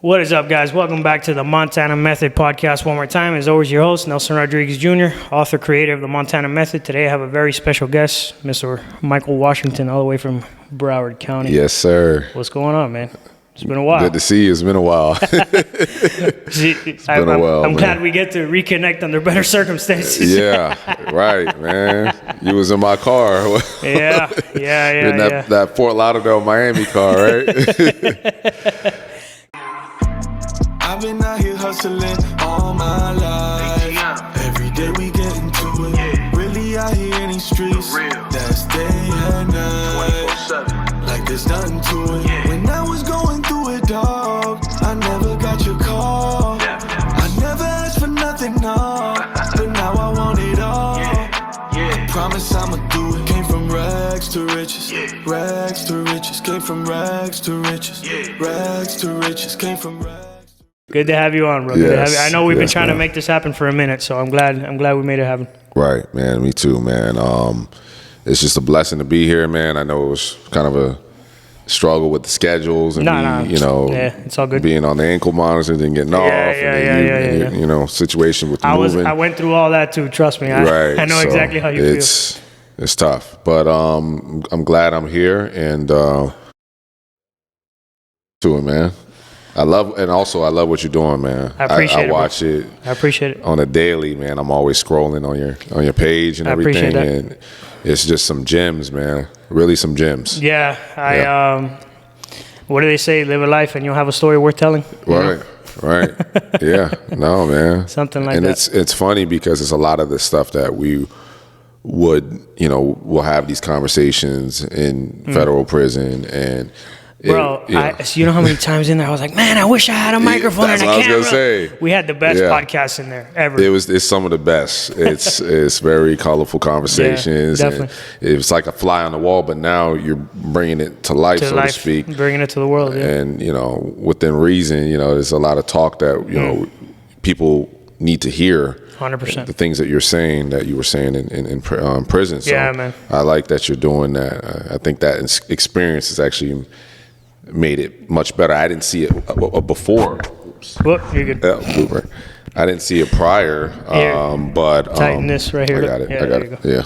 What is up, guys? Welcome back to the Montana Method podcast one more time. As always, your host, Nelson Rodriguez Jr., author, creator of the Montana Method. Today I have a very special guest, Mr. Michael Washington, all the way from Broward County. Yes, sir. What's going on, man? It's been a while. Good to see you. It's been a while. I'm glad we get to reconnect under better circumstances. Yeah, right, man. You was in my car. Yeah. In that Fort Lauderdale, Miami car, right? I've been out here hustling all my life. Every day we get into it. Really out here in these streets. That's day and night. Like there's nothing to it. When I was going through it, dog, I never got your call. I never asked for nothing, no. But now I want it all. I promise I'ma do it. Came from rags to riches. Rags to riches. Came from rags to riches. Rags to riches. Came from rags. Good to have you on, bro. Yes, Good to have you. I know we've been trying man. to make this happen for a minute, so I'm glad we made it happen. Right, man. Me too, man. It's just a blessing to be here, man. I know it was kind of a struggle with the schedules and it's all good. Being on the ankle monitors and getting off, situation with the moving. I went through all that too. Trust me. I know exactly how you feel. It's tough, but I'm glad I'm here and to it, man. I love what you're doing, man. I appreciate it. I watch it. I appreciate it on a daily, man. I'm always scrolling on your page and everything, and it's just some gems, man. Really, some gems. Yeah, what do they say? Live a life, and you'll have a story worth telling. Right. Yeah. No, man. Something like and that. And it's funny because it's a lot of the stuff that we we'll have these conversations in federal prison and. Bro, you know how many times in there I was like, man, I wish I had a microphone and a camera. That's what I was gonna say. We had the best podcast in there ever. It's some of the best. It's very colorful conversations. Yeah, definitely. It's like a fly on the wall, but now you're bringing it to life, to speak. Bringing it to the world, yeah. And, within reason, there's a lot of talk that, people need to hear. 100%. The things that you're saying, that you were saying in prison. So yeah, man. I like that you're doing that. I think that experience has actually made it much better. I didn't see it before. Oops. Whoop, you're good. I didn't see it prior, but tighten this right here. I got it. Yeah.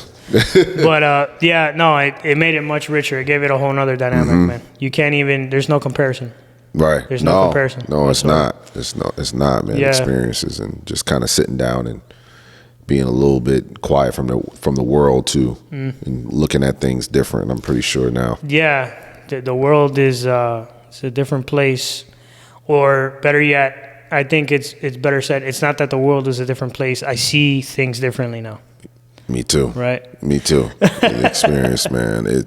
But it made it much richer. It gave it a whole nother dynamic, man. You can't even. There's no comparison. Right. There's no comparison. No, whatsoever. it's not. It's not, man. Yeah. Experiences and just kind of sitting down and being a little bit quiet from the world too, and looking at things different. I'm pretty sure now. Yeah. The world is it's a different place, or better yet, I think it's better said. It's not that the world is a different place. I see things differently now. Me too. Right. Me too. The experience, man.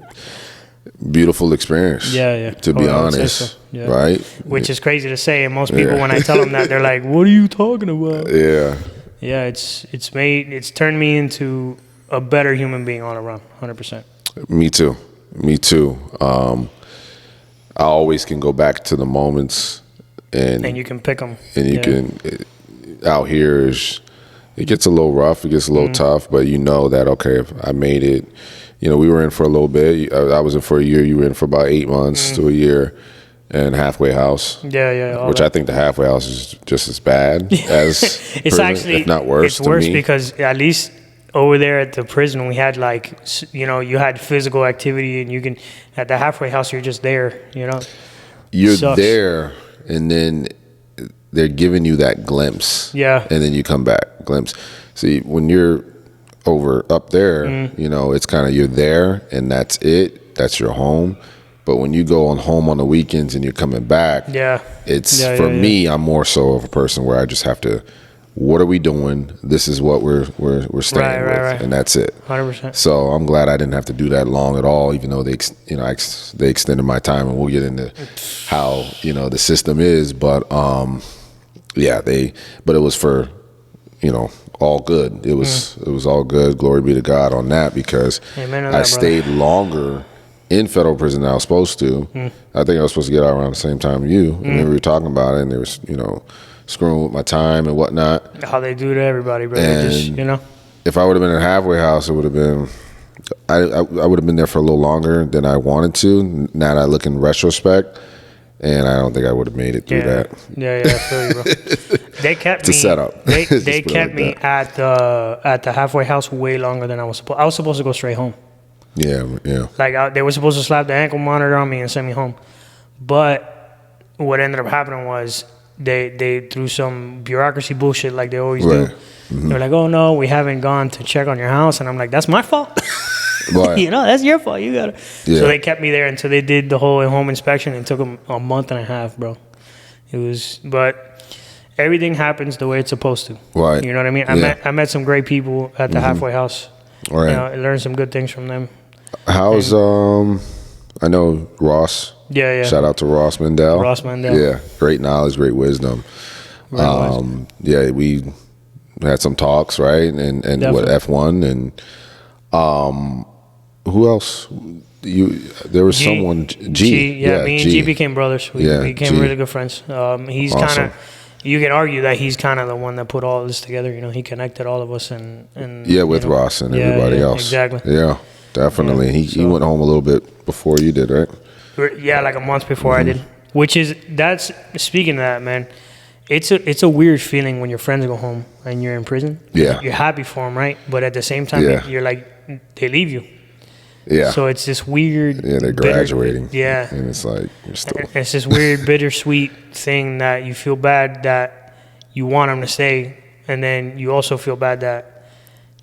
Beautiful experience. Yeah. To be honest, so. Yeah. Right. Which is crazy to say, and most people when I tell them that, they're like, "What are you talking about?" Yeah. Yeah. It's turned me into a better human being all around. 100%. Me too. I always can go back to the moments, and you can pick them. And you can. Out here it gets a little rough. It gets a little tough, but that okay, if I made it. We were in for a little bit. I was in for a year. You were in for about 8 months to a year, and halfway house. Yeah. Which I think the halfway house is just as bad as it's prison, actually if not worse. It's worse because at least over there at the prison, we had you had physical activity, and you can at the halfway house, you're just there, You're there, and then they're giving you that glimpse. Yeah. And then you come back, glimpse. See, when you're up there, it's kind of you're there, and that's it. That's your home. But when you go home on the weekends and you're coming back, for me, I'm more so of a person where I just have to. What are we doing? This is what we're staying with, and that's it. 100%. So I'm glad I didn't have to do that long at all, even though they extended my time, and we'll get into how the system is. But but it was for all good. It was all good. Glory be to God on that, because I stayed longer in federal prison than I was supposed to. I think I was supposed to get out around the same time you. And we were talking about it, and there was screwing with my time and whatnot. How they do to everybody, bro. And if I would have been in a halfway house, it would have been. I would have been there for a little longer than I wanted to. Now that I look in retrospect, and I don't think I would have made it through that. Yeah, I feel you, bro. They kept me. Setup. They kept me at the halfway house way longer than I was supposed. I was supposed to go straight home. Yeah. Like they were supposed to slap the ankle monitor on me and send me home, but what ended up happening was they threw some bureaucracy bullshit like they always do. Mm-hmm. They were like, "Oh no, we haven't gone to check on your house," and I'm like, "That's my fault." Right. That's your fault. You gotta. Yeah. So they kept me there until they did the whole home inspection. It took them a month and a half, bro. It was, but everything happens the way it's supposed to. Right. You know what I mean? I met some great people at the halfway house. Right. I learned some good things from them. How's I know Ross. Yeah. Shout out to Ross Mandel. Ross Mandel. Yeah, great knowledge, great wisdom. Yeah, we had some talks, right? And what F1 and who else? There was someone G. Yeah, me and G became brothers. We became really good friends. He's awesome. kind of. You can argue that he's kind of the one that put all this together. He connected all of us and with Ross and everybody else. Exactly. Yeah, definitely. Yeah, he went home a little bit before you did, right? Yeah, like a month before I did. Speaking of that, man, it's a weird feeling when your friends go home and you're in prison. Yeah. You're happy for them, right? But at the same time, you're like, they leave you. Yeah. So it's this weird. Yeah, they're graduating. Yeah. And it's like you're still. It's this weird, bittersweet thing that you feel bad that you want them to stay, and then you also feel bad that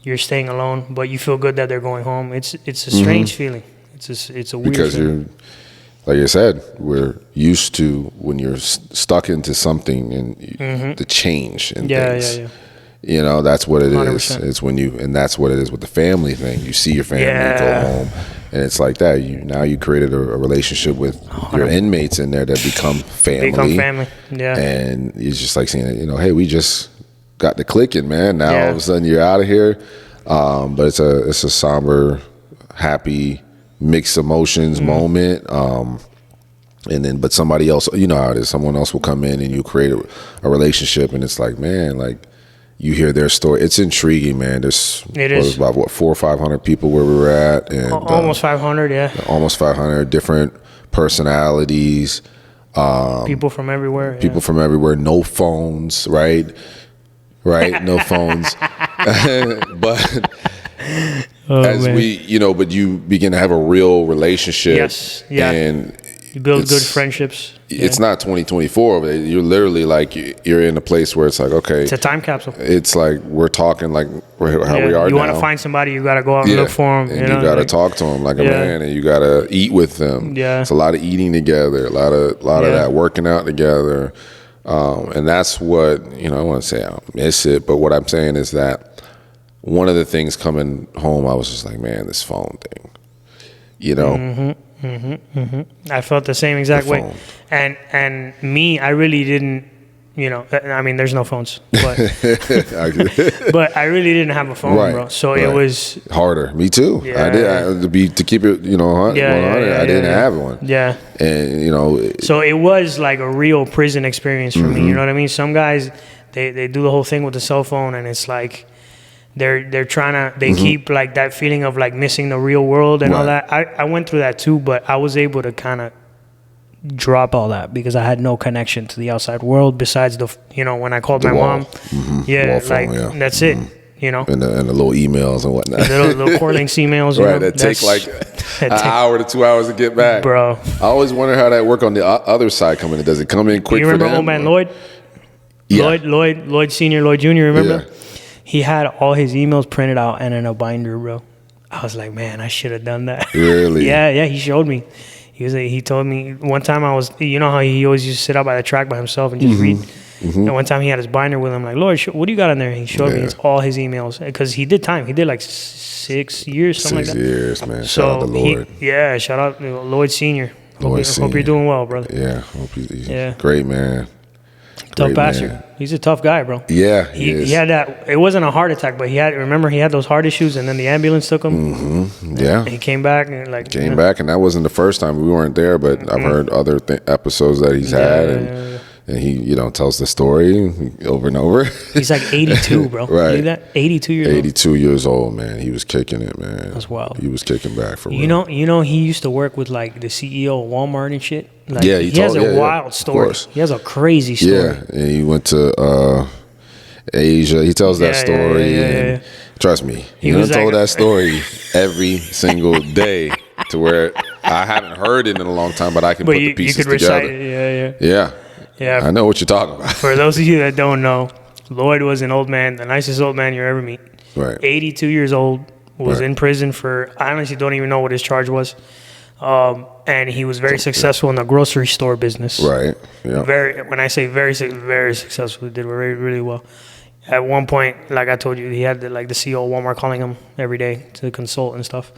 you're staying alone, but you feel good that they're going home. It's a strange feeling. It's a weird because feeling. you're, like I said, we're used to when you're stuck into something and the change and things. Yeah. That's what it 100%. is. It's when and that's what it is with the family thing. You see your family go home, and it's like that. Now you created a relationship with your inmates in there that become family. Yeah. And it's just like saying, hey, we just got the clicking, man. Now all of a sudden you're out of here. But it's a somber, happy, mixed emotions moment. And then, but somebody else, you know how it is. Someone else will come in and you create a relationship, and it's like, man, like. You hear their story. It's intriguing, man. There's about 400 or 500 people where we were at, and almost 500, almost 500 different personalities. People from everywhere. People from everywhere. No phones, right? No phones. But but you begin to have a real relationship. Yes. Yeah. And you build good friendships. It's not 2024, but you're literally like you're in a place where it's like, okay, it's a time capsule. It's like we're talking like how we are now. You want to find somebody, you got to go out and look for them. And you got to talk to them like a man, and you got to eat with them. Yeah, it's a lot of eating together, a lot of that working out together, and that's what I want to say. I don't miss it, but what I'm saying is that one of the things coming home, I was just like, man, this phone thing, I felt the same exact way, and me, I really didn't. I mean, there's no phones, but but I really didn't have a phone, bro. So it was harder. Me too. Yeah. I did. To keep it, 100. I didn't have one. Yeah. And so it was like a real prison experience for me. You know what I mean? Some guys, they do the whole thing with the cell phone, and it's like. They're trying to keep like that feeling of like missing the real world and all that. I went through that too, but I was able to kind of drop all that because I had no connection to the outside world besides when I called my mom. That's it. And the little emails and whatnot. The little core links emails. That take like an hour to 2 hours to get back. Bro. I always wonder how that work on the other side coming in. Does it come in quick for them? You remember old man Lloyd? Yeah. Lloyd Senior, Lloyd Junior, remember? Yeah. He had all his emails printed out and in a binder, bro. I was like, man, I should have done that. Really? Yeah. He showed me. He told me one time how he always used to sit out by the track by himself and just read. And one time he had his binder with him, like, Lord, what do you got in there? He showed me it's all his emails because he did time. He did like 6 years, something like that. 6 years, man. So shout out to Lloyd. Shout out to Lloyd Senior. Hope you're doing well, brother. Yeah, hope he's great, man. Tough bastard. He's a tough guy, bro. Yeah, he had that. It wasn't a heart attack, but he had those heart issues, and then the ambulance took him. Yeah, and he came back and back, and that wasn't the first time. We weren't there, but I've heard other episodes that he's had, And he, you know, tells the story over and over. He's like 82, bro. Right. Believe that? 82 years old. 82 years old, man. He was kicking it, man. That's wild. He was kicking back for real. You know, he used to work with like the CEO of Walmart and shit. Like, Yeah, he has a wild story. He has a crazy story. Yeah, and he went to Asia. He tells that story, and trust me, he done told that story every single day to where I haven't heard it in a long time, but I can put the pieces together. Recite it. Yeah. I know what you're talking about. For those of you that don't know, Lloyd was an old man, the nicest old man you ever meet. Right. 82 years old, was in prison for, I honestly don't even know what his charge was. And he was very successful in the grocery store business. Right. Yeah. When I say very successful, he did really, really well. At one point, like I told you, he had the CEO of Walmart calling him every day to consult and stuff.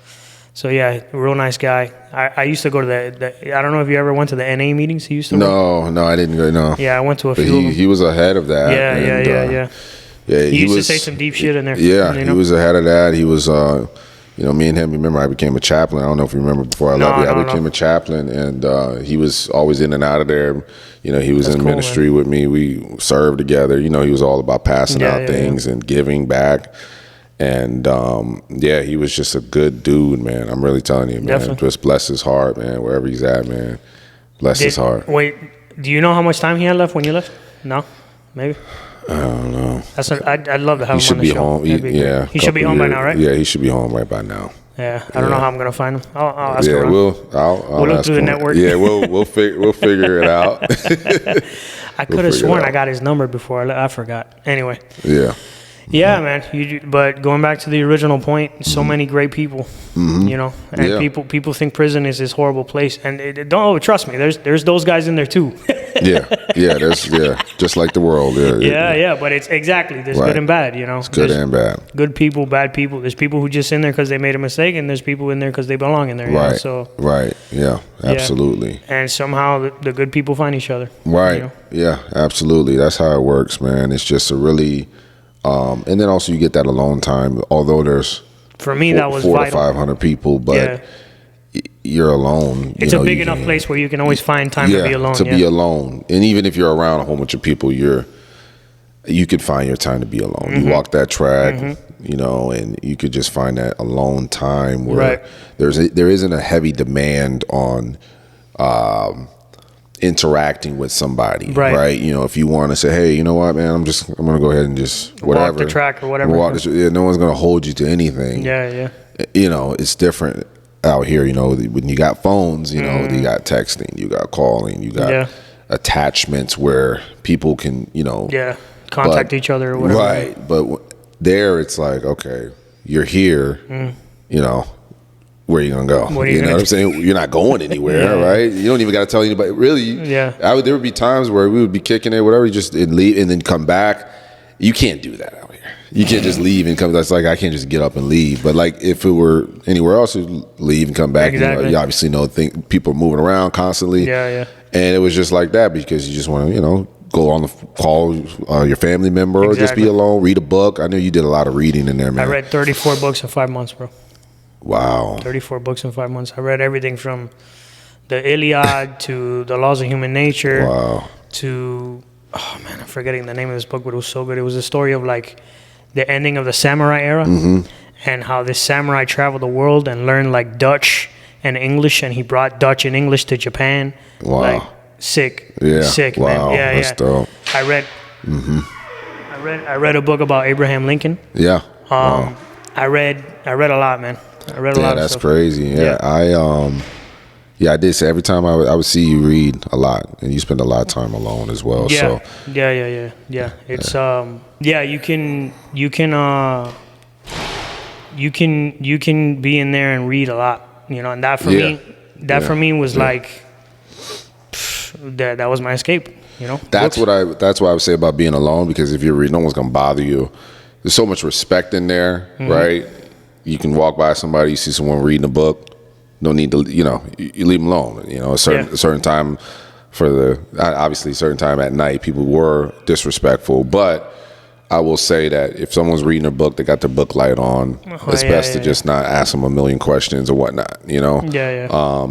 So yeah, real nice guy. I used to go to the I don't know if you ever went to the NA meetings. He used to. No, I didn't go. No. Yeah, I went to a few. Of them. He was ahead of that. Yeah. Yeah, he used to say some deep shit in there. Yeah, you know? He was ahead of that. He was, you know, me and him. Remember, I became a chaplain. I don't know if you remember before I left. I became a chaplain, and he was always in and out of there. You know, he was in ministry with me. We served together. You know, he was all about passing out things and giving back. And he was just a good dude, man. I'm really telling you, man. Definitely. Just bless his heart, man. Wherever he's at, man. Bless his heart. Wait, do you know how much time he had left when you left? No, maybe. I don't know. I'd love to have him on the show. Home. He should be home by now, right? Yeah, he should be home right by now. Yeah, I don't know how I'm gonna find him. I'll ask around. We'll look through the network. Yeah, we'll figure it out. I could have sworn I got his number before. I forgot. Anyway. Yeah. Yeah, man. But going back to the original point, so many great people, you know, and people think prison is this horrible place, and trust me. There's those guys in there too. There's just like the world. But it's exactly there's good and bad. You know, it's good and bad. Good people, bad people. There's people who just in there because they made a mistake, and there's people in there because they belong in there. Right. You know? So right. Yeah. Absolutely. And somehow the good people find each other. Right. You know? Yeah. Absolutely. That's how it works, man. It's just a really. And then also you get that alone time. Although there's for me that was 400 to 500 people, but you're alone. It's a big enough place where you can always find time to be alone. Be alone, and even if you're around a whole bunch of people, you could find your time to be alone. Mm-hmm. You walk that track, you know, and you could just find that alone time where there isn't a heavy demand on. Interacting with somebody, right? You know, if you want to say, "Hey, you know what, man? I'm gonna go ahead and just whatever, walk the track or whatever." No one's gonna hold you to anything. Yeah. You know, it's different out here. You know, when you got phones, you know, you got texting, you got calling, you got attachments where people can, you know, contact each other or whatever. Right, but there it's like, okay, you're here, you know. Where are you gonna go? You know what I'm saying? You're not going anywhere, right? You don't even got to tell anybody. Really? There would be times where we would be kicking it, whatever, just and leave and then come back. You can't do that out here. You can't just leave and come. That's like I can't just get up and leave. But like if it were anywhere else, you'd leave and come back. Exactly. You obviously know people are moving around constantly. Yeah. And it was just like that because you just want to, you know, go on the call your family member or just be alone, read a book. I know you did a lot of reading in there, man. I read 34 books in 5 months, bro. Wow. 34 books in 5 months. I read everything from the Iliad to the Laws of Human Nature to, oh man, I'm forgetting the name of this book, but it was so good. It was a story of like the ending of the samurai era and how this samurai traveled the world and learned like Dutch and English, and he brought Dutch and English to Japan. Wow. Like sick. Yeah. Sick, wow. man. Yeah, That's dope. I read a book about Abraham Lincoln. Yeah. I read a lot, man. I read a lot of stuff. That's crazy. Yeah. I did say every time I would see you read a lot, and you spend a lot of time alone as well. Yeah. So Yeah. It's you can be in there and read a lot, you know, and that for me was like that was my escape, you know. That's what I would say about being alone, because if you're reading, no one's gonna bother you. There's so much respect in there, right? You can walk by somebody, you see someone reading a book, no need to, you know, you leave them alone. You know, a certain time obviously a certain time at night, people were disrespectful, but I will say that if someone's reading a book, they got their book light on. It's best to just not ask them a million questions or whatnot, you know?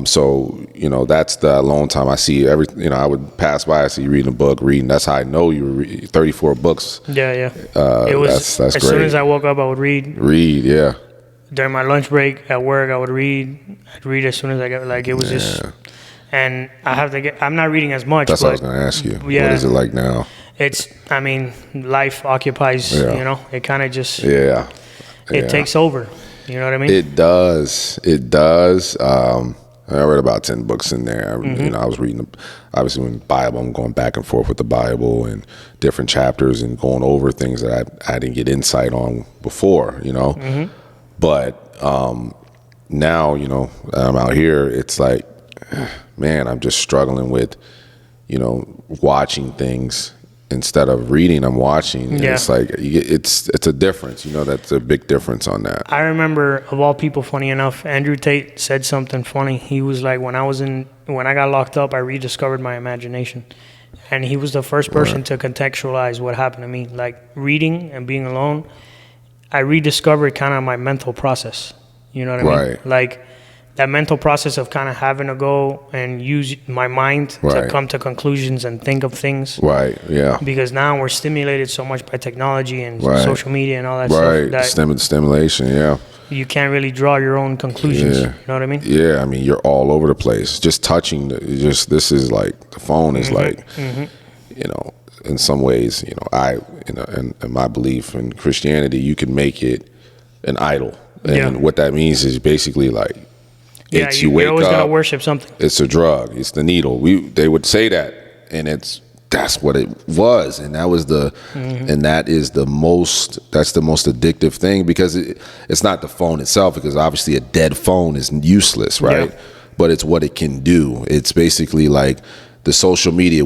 So, you know, that's the alone time. I see I would pass by, I see you reading a book, that's how I know you were 34 books. It was, that's as great. soon as I woke up, I would read. Yeah. During my lunch break at work, I would read. I'd read as soon as I got, like, it was just, and I'm not reading as much. That's what I was going to ask you. What is it like now? Life occupies, you know, it kind of just, it takes over. You know what I mean? It does. I read about 10 books in there. You know, I was reading, obviously, in the Bible, I'm going back and forth with the Bible and different chapters and going over things that I didn't get insight on before, you know. But now, you know, I'm out here, it's like, man, I'm just struggling with, you know, watching things. Instead of reading, I'm watching. And it's like, it's a difference. You know, that's a big difference on that. I remember, of all people, funny enough, Andrew Tate said something funny. He was like, when I got locked up, I rediscovered my imagination. And he was the first person to contextualize what happened to me. Like, reading and being alone, I rediscovered kind of my mental process. You know what I mean? Like, that mental process of kind of having to go and use my mind to come to conclusions and think of things. Because now we're stimulated so much by technology and social media and all that stuff. That stimulation, you can't really draw your own conclusions. You know what I mean? I mean, you're all over the place. Just touching, this is like, the phone is like, you know, in some ways, you know, in my belief in Christianity, you can make it an idol. And what that means is basically like, you wake always up, gonna worship something. It's a drug. It's the needle. They would say that, and that's what it was, and that was and that is the most addictive thing, because it's not the phone itself, because obviously a dead phone is useless, right? But it's what it can do. It's basically like the social media,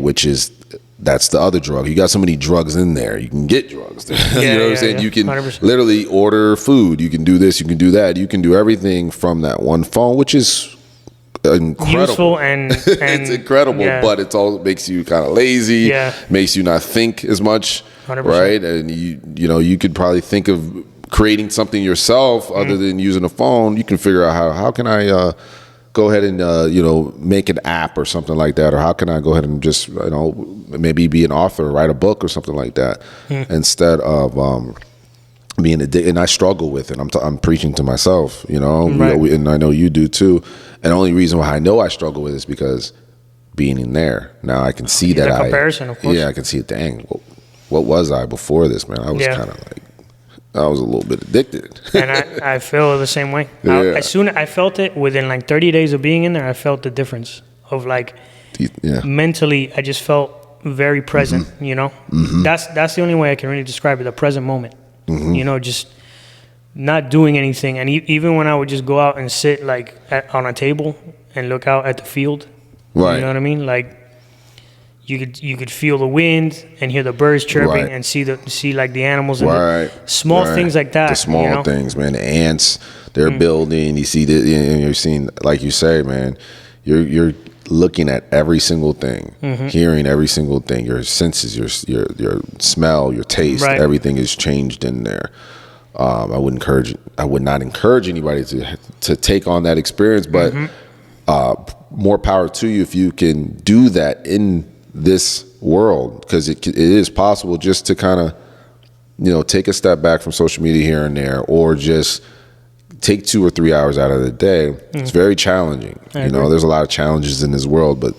that's the other drug. You got so many drugs in there. You can get drugs there. You know what I'm saying? You can 100%. Literally order food. You can do this. You can do that. You can do everything from that one phone, which is incredible. Useful and it's incredible, but it all makes you kind of lazy. Makes you not think as much, 100%. right? And you know, you could probably think of creating something yourself other than using a phone. You can figure out how can I go ahead and you know, make an app or something like that, or how can I go ahead and just, you know, maybe be an author, write a book or something like that, instead of being addicted. And I struggle with it. I'm preaching to myself, you know, and I know you do too. And the only reason why I know I struggle with it is because being in there now, I can see that comparison, of course. I can see it. Dang, what was I before this, man? I was kind of like, I was a little bit addicted. And I feel the same way. I felt it within like 30 days of being in there. I felt the difference of like mentally. I just felt very present. You know, that's the only way I can really describe it. The present moment. You know, just not doing anything. And even when I would just go out and sit like on a table and look out at the field. You know what I mean? Like, you could feel the wind and hear the birds chirping and see like the animals and the small things like that. The small things, man. The ants, they're building. You see and you're seeing, like you say, man. You're looking at every single thing, hearing every single thing. Your senses, your smell, your taste, everything is changed in there. I would not encourage anybody to take on that experience, but more power to you if you can do that in this world, because it is possible just to kind of, you know, take a step back from social media here and there, or just take 2 or 3 hours out of the day. It's very challenging. You know, there's a lot of challenges in this world, but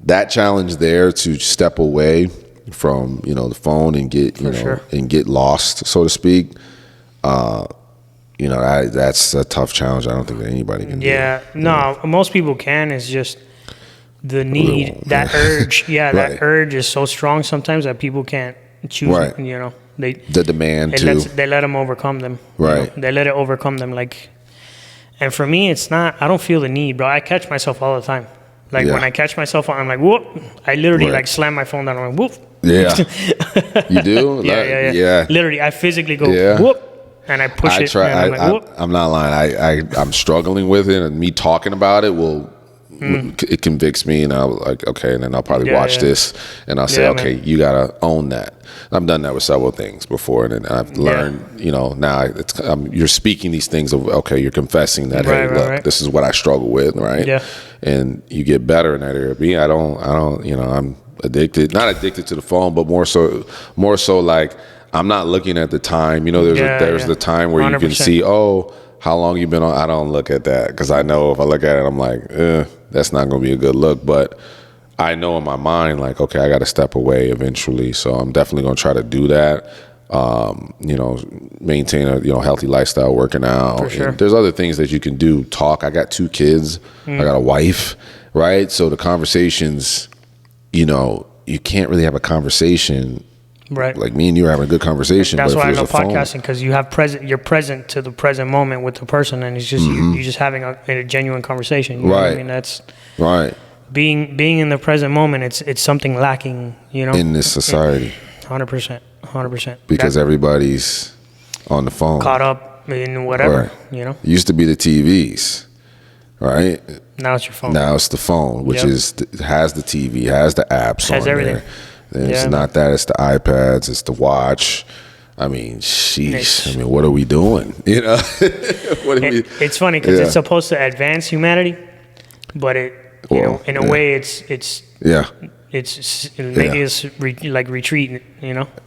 that challenge there to step away from, you know, the phone and get, and get lost, so to speak. You know, that's a tough challenge. I don't think that anybody can do. No, most people can. It's just the need, that urge. That urge is so strong sometimes that people can't choose it, you know. The demand too. They let them overcome them. You know? They let it overcome them. Like, and for me, it's not, I don't feel the need, bro. I catch myself all the time. Like when I catch myself, I'm like, whoop. I literally like slam my phone down. I'm like, whoop. Yeah. You do? Yeah. Literally, I physically go, whoop. And I push it. I'm not lying. I'm struggling with it, and me talking about it will it convicts me, and I'll like, okay, and then I'll probably watch this, and I'll say, okay, man. you gotta own that. I've done that with several things before, and then I've learned, now you're speaking these things of, okay, you're confessing that, hey, look, this is what I struggle with, right? Yeah. And you get better in that area. Me, I don't, I'm addicted, not addicted to the phone, but more so like, I'm not looking at the time. There's the time where 100%. You can see, how long you been on. I don't look at that, because I know if I look at it, I'm like, that's not going to be a good look. But I know in my mind, like, okay, I got to step away eventually. So I'm definitely going to try to do that. Maintain a healthy lifestyle, working out. For sure. And there's other things that you can do. Talk. I got 2 kids. I got a wife, right? So the conversations, you can't really have a conversation. Right. Like me and you are having a good conversation. That's but why I if love there's a phone, podcasting, because you're present to the present moment with the person, and it's just you're just having a genuine conversation. You know what I mean? That's right. Being in the present moment. It's something lacking, in this society. 100%. Because everybody's on the phone, caught up in whatever. It used to be the TVs, right? Now it's your phone. Now it's the phone, which has the TV, has the apps, has on everything. there. It's not that. It's the iPads. It's the watch. I mean, sheesh. I mean, what are we doing? It's funny because it's supposed to advance humanity, but in a way, it's making us retreat.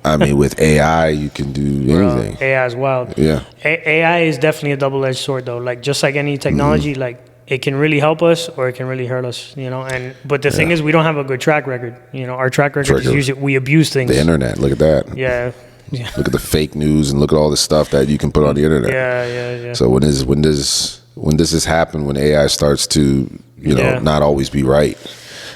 I mean, with AI, you can do anything. AI is wild. Yeah. AI is definitely a double-edged sword, though. Like, just like any technology, like, it can really help us or it can really hurt us, but the thing is, we don't have a good track record. Our track record is usually we abuse things. The internet, look at that. Yeah. Look at the fake news and look at all the stuff that you can put on the internet. Yeah. So when does this happen, when AI starts to not always be right?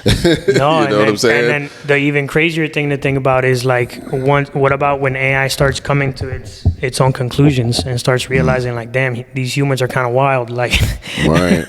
No, you know what I'm saying? And then the even crazier thing to think about is, like, what about when AI starts coming to its own conclusions and starts realizing, like, damn, these humans are kind of wild. Like, right.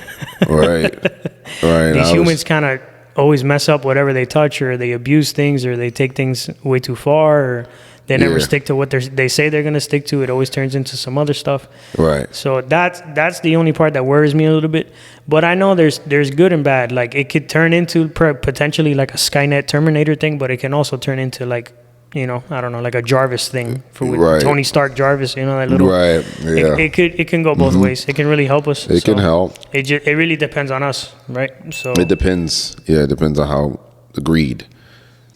These humans kind of always mess up whatever they touch, or they abuse things, or they take things way too far, or they never stick to what they say they're going to stick to. It always turns into some other stuff. Right. So that's the only part that worries me a little bit. But I know there's good and bad. Like, it could turn into potentially like a Skynet Terminator thing, but it can also turn into, like, I don't know, like a Jarvis thing with Tony Stark Jarvis. That little. Right. Yeah. It can go both ways. It can really help us. It can help. It really depends on us, right? So it depends. Yeah, it depends on how the greed.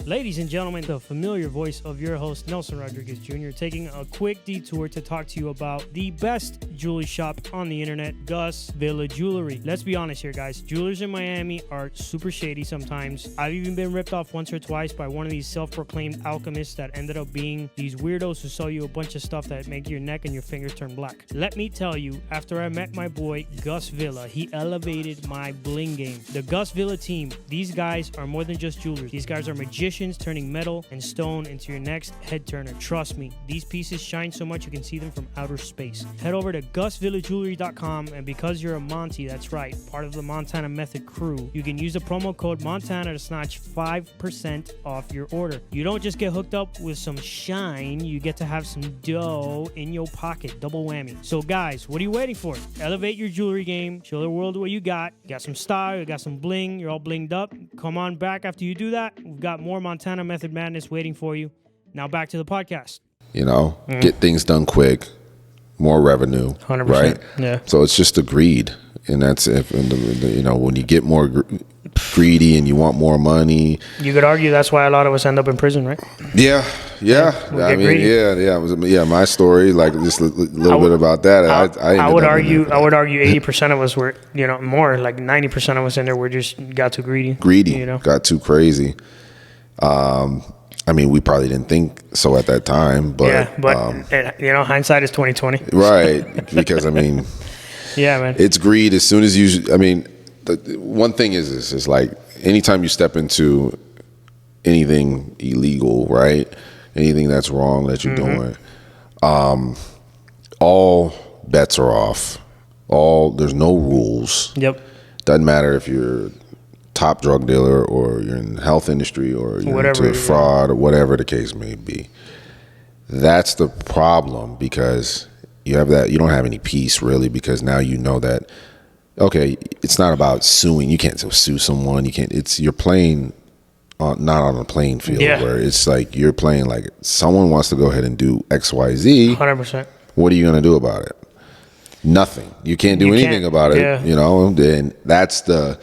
Ladies and gentlemen, the familiar voice of your host, Nelson Rodriguez Jr., taking a quick detour to talk to you about the best jewelry shop on the internet, Gus Villa Jewelry. Let's be honest here, guys. Jewelers in Miami are super shady sometimes. I've even been ripped off once or twice by one of these self-proclaimed alchemists that ended up being these weirdos who sell you a bunch of stuff that make your neck and your fingers turn black. Let me tell you, after I met my boy, Gus Villa, he elevated my bling game. The Gus Villa team, these guys are more than just jewelers. These guys are magicians, turning metal and stone into your next head turner. Trust me, these pieces shine so much you can see them from outer space. Head over to GusVillaJewelry.com, and because you're a Monty, that's right, part of the Montana Method crew, you can use the promo code Montana to snatch 5% off your order. You don't just get hooked up with some shine, you get to have some dough in your pocket. Double whammy. So guys, what are you waiting for? Elevate your jewelry game. Show the world what you got. You got some style, you got some bling, you're all blinged up. Come on back after you do that. We've got more Montana Method Madness waiting for you. Now back to the podcast. Get things done quick, more revenue, 100%. Right? Yeah. So it's just the greed, and that's if when you get more greedy and you want more money. You could argue that's why a lot of us end up in prison, right? Yeah. I mean, greedy. Yeah. My story, like, just a little bit about that. I would argue 80% of us were, more like 90% of us in there were just got too greedy. Got too crazy. I mean, we probably didn't think so at that time, but hindsight is 20/20. Right? Because I mean, yeah, man, it's greed. As soon as you, I mean, the one thing is this: is like anytime you step into anything illegal, right? Anything that's wrong that you're doing, all bets are off. There's no rules. Yep. Doesn't matter if you're top drug dealer or you're in the health industry or you're into fraud or whatever the case may be. That's the problem, because you don't have any peace really, because now you know that okay, it's not about suing. You can't sue someone. You're playing not on a playing field where it's like you're playing like someone wants to go ahead and do XYZ. 100%. What are you going to do about it? Nothing. You can't do anything about it. You know, and that's and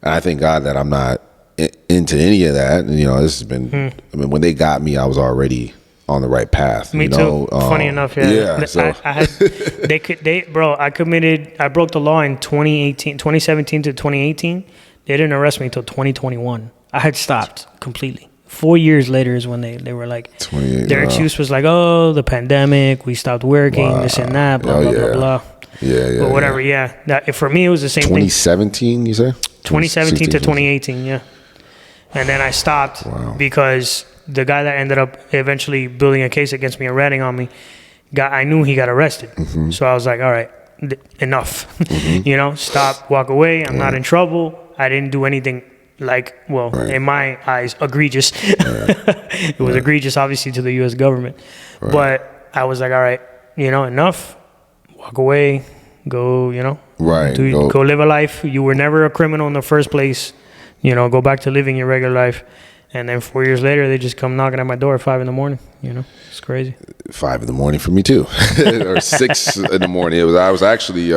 I thank God that I'm not into any of that. And, you know, this has been, I mean, when they got me, I was already on the right path. Me too. Funny enough, yeah. So I broke the law in 2017 to 2018. They didn't arrest me until 2021. I had stopped completely. 4 years later is when they were like, their excuse was like, oh, the pandemic, we stopped working, this and that, blah, blah, blah. Yeah. But whatever, That, for me, it was the same 2017, you say? 2017 to 2018, yeah. And then I stopped because the guy that ended up eventually building a case against me and ratting on me, I knew he got arrested. Mm-hmm. So I was like, all right, enough. Mm-hmm. You know, stop, walk away. I'm not in trouble. I didn't do anything in my eyes, egregious. It was egregious, obviously, to the U.S. government. Right. But I was like, all right, you know, enough. Walk away. Go, you know. Right. Go live a life. You were never a criminal in the first place. You know, go back to living your regular life. And then 4 years later, they just come knocking at my door at 5 a.m. You know, it's crazy. 5 a.m. for me too, or 6 a.m. I was actually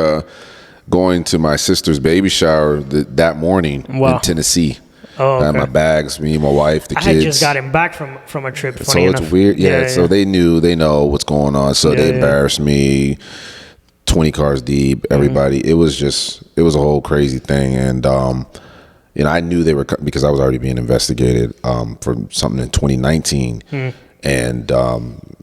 going to my sister's baby shower that morning in Tennessee. Oh, okay. I had my bags, me, my wife, the kids. I had just gotten back from a trip. Funny enough. It's weird. Yeah. So they know what's going on. So they embarrassed me. 20 cars deep. Everybody. Mm-hmm. It was a whole crazy thing, and you know, I knew they were because I was already being investigated for something in 2019, and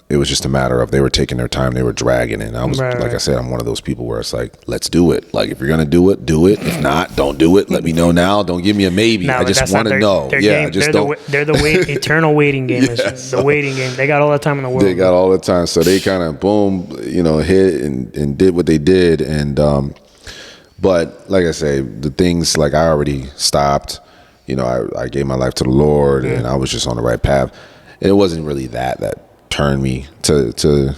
it was just a matter of they were taking their time, they were dragging it. And I was I said, I'm one of those people where it's like, let's do it. Like if you're gonna do it, do it. If not, don't do it. Let me know now. Don't give me a maybe. I just want to know. Yeah, game. Just they're the eternal waiting game. The waiting game. They got all the time in the world. They got all the time, so they kind of boom, you know, hit and did what they did, and. But like I say, the things like I already stopped, you know, I gave my life to the Lord and I was just on the right path. And it wasn't really that turned me to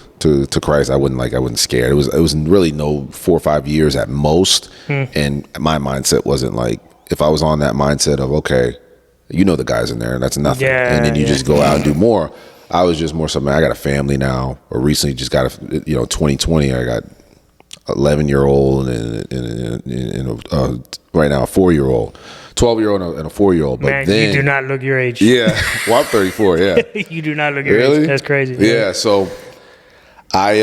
Christ. I wasn't scared. It was really no 4 or 5 years at most. And my mindset wasn't like, if I was on that mindset of, okay, you know, the guys in there, that's nothing. Yeah, and then you just go out and do more. I was just more something, I got a family now, or recently just got 2020, I got 11-year-old and right now a 4-year-old, 12-year-old and a 4-year-old. But man, then, you do not look your age. Yeah, well, I'm 34. Yeah, you do not look your age. That's crazy. Yeah, so I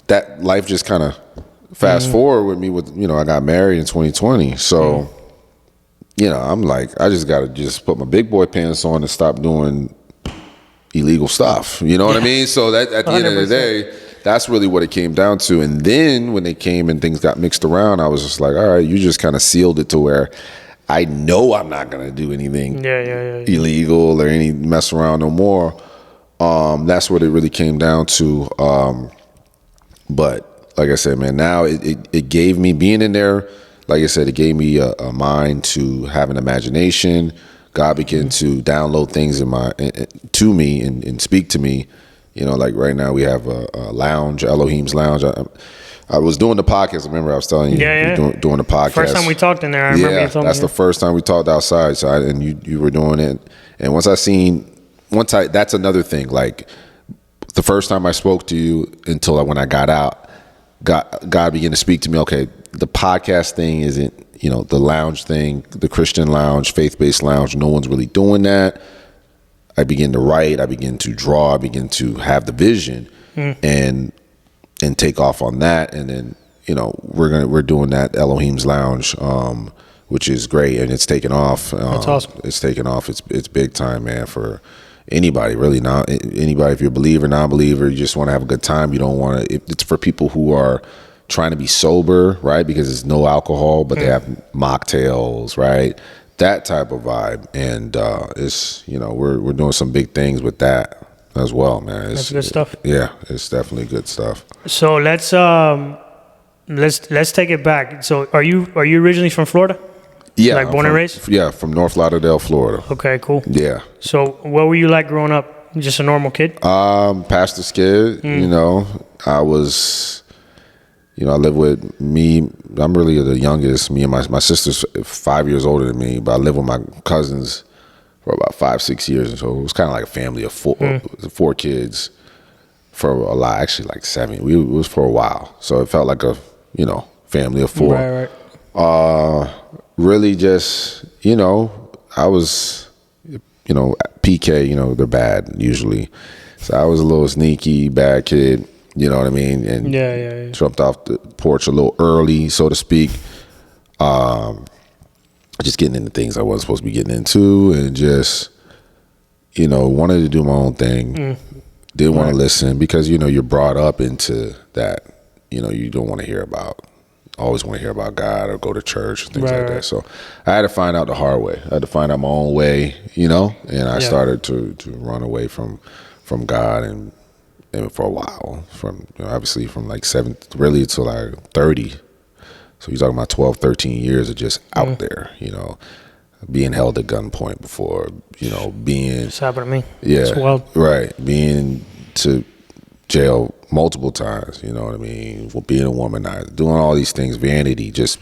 that life just kind of fast forward with me. With I got married in 2020, so I'm like, I just got to just put my big boy pants on and stop doing illegal stuff. You know what I mean? So that at the 100%. End of the day. That's really what it came down to. And then when they came and things got mixed around, I was just like, all right, you just kind of sealed it to where I know I'm not going to do anything illegal or any mess around no more. That's what it really came down to. But like I said, man, now it gave me being in there. Like I said, it gave me a mind to have an imagination. God began to download things to me and speak to me. Like right now we have a lounge, Elohim's Lounge. I was doing the podcast. Remember I was telling you, doing the podcast. First time we talked in there, I remember you told me. That's the first time we talked outside. So and you were doing it. And that's another thing. Like the first time I spoke to you until when I got out, God began to speak to me. Okay, the podcast thing isn't, the lounge thing, the Christian lounge, faith-based lounge. No one's really doing that. I begin to write, I begin to draw, I begin to have the vision and take off on that. And then, we're doing that Elohim's Lounge, which is great. And it's taken off. That's awesome. It's taken off. It's big time, man, for anybody, really. Not anybody, if you're a believer, non-believer, you just want to have a good time. You don't want to, it's for people who are trying to be sober, right? Because there's no alcohol, but they have mocktails, right? That type of vibe, and it's we're doing some big things with that as well, man. That's good stuff. Yeah, it's definitely good stuff. So let's take it back. So are you originally from Florida? Yeah, like born and raised. Yeah, from North Lauderdale, Florida. Okay, cool. Yeah. So what were you like growing up? Just a normal kid? Pastor's kid. I was. I live with me. I'm really the youngest. Me and my sister's 5 years older than me, but I live with my cousins for about 5-6 years, and so it was kind of like a family of four kids for a lot. Actually, like 7. It was for a while, so it felt like a family of 4. Right. Really, just I was PK. They're bad usually, so I was a little sneaky, bad kid. You know what I mean? And jumped off the porch a little early, so to speak. Just getting into things I wasn't supposed to be getting into, and just wanted to do my own thing. Didn't want to listen because you're brought up into that. You don't want to hear about. Always want to hear about God or go to church and things like that. So I had to find out the hard way. I had to find out my own way. And I started to run away from God and for a while, from obviously from like 7 really to like 30. So you're talking about 12, 13 years of just out there, being held at gunpoint before, being. It's happened to me. Yeah. It's wild. Right. Being to jail multiple times, you know what I mean? Being a womanizer, doing all these things, vanity, just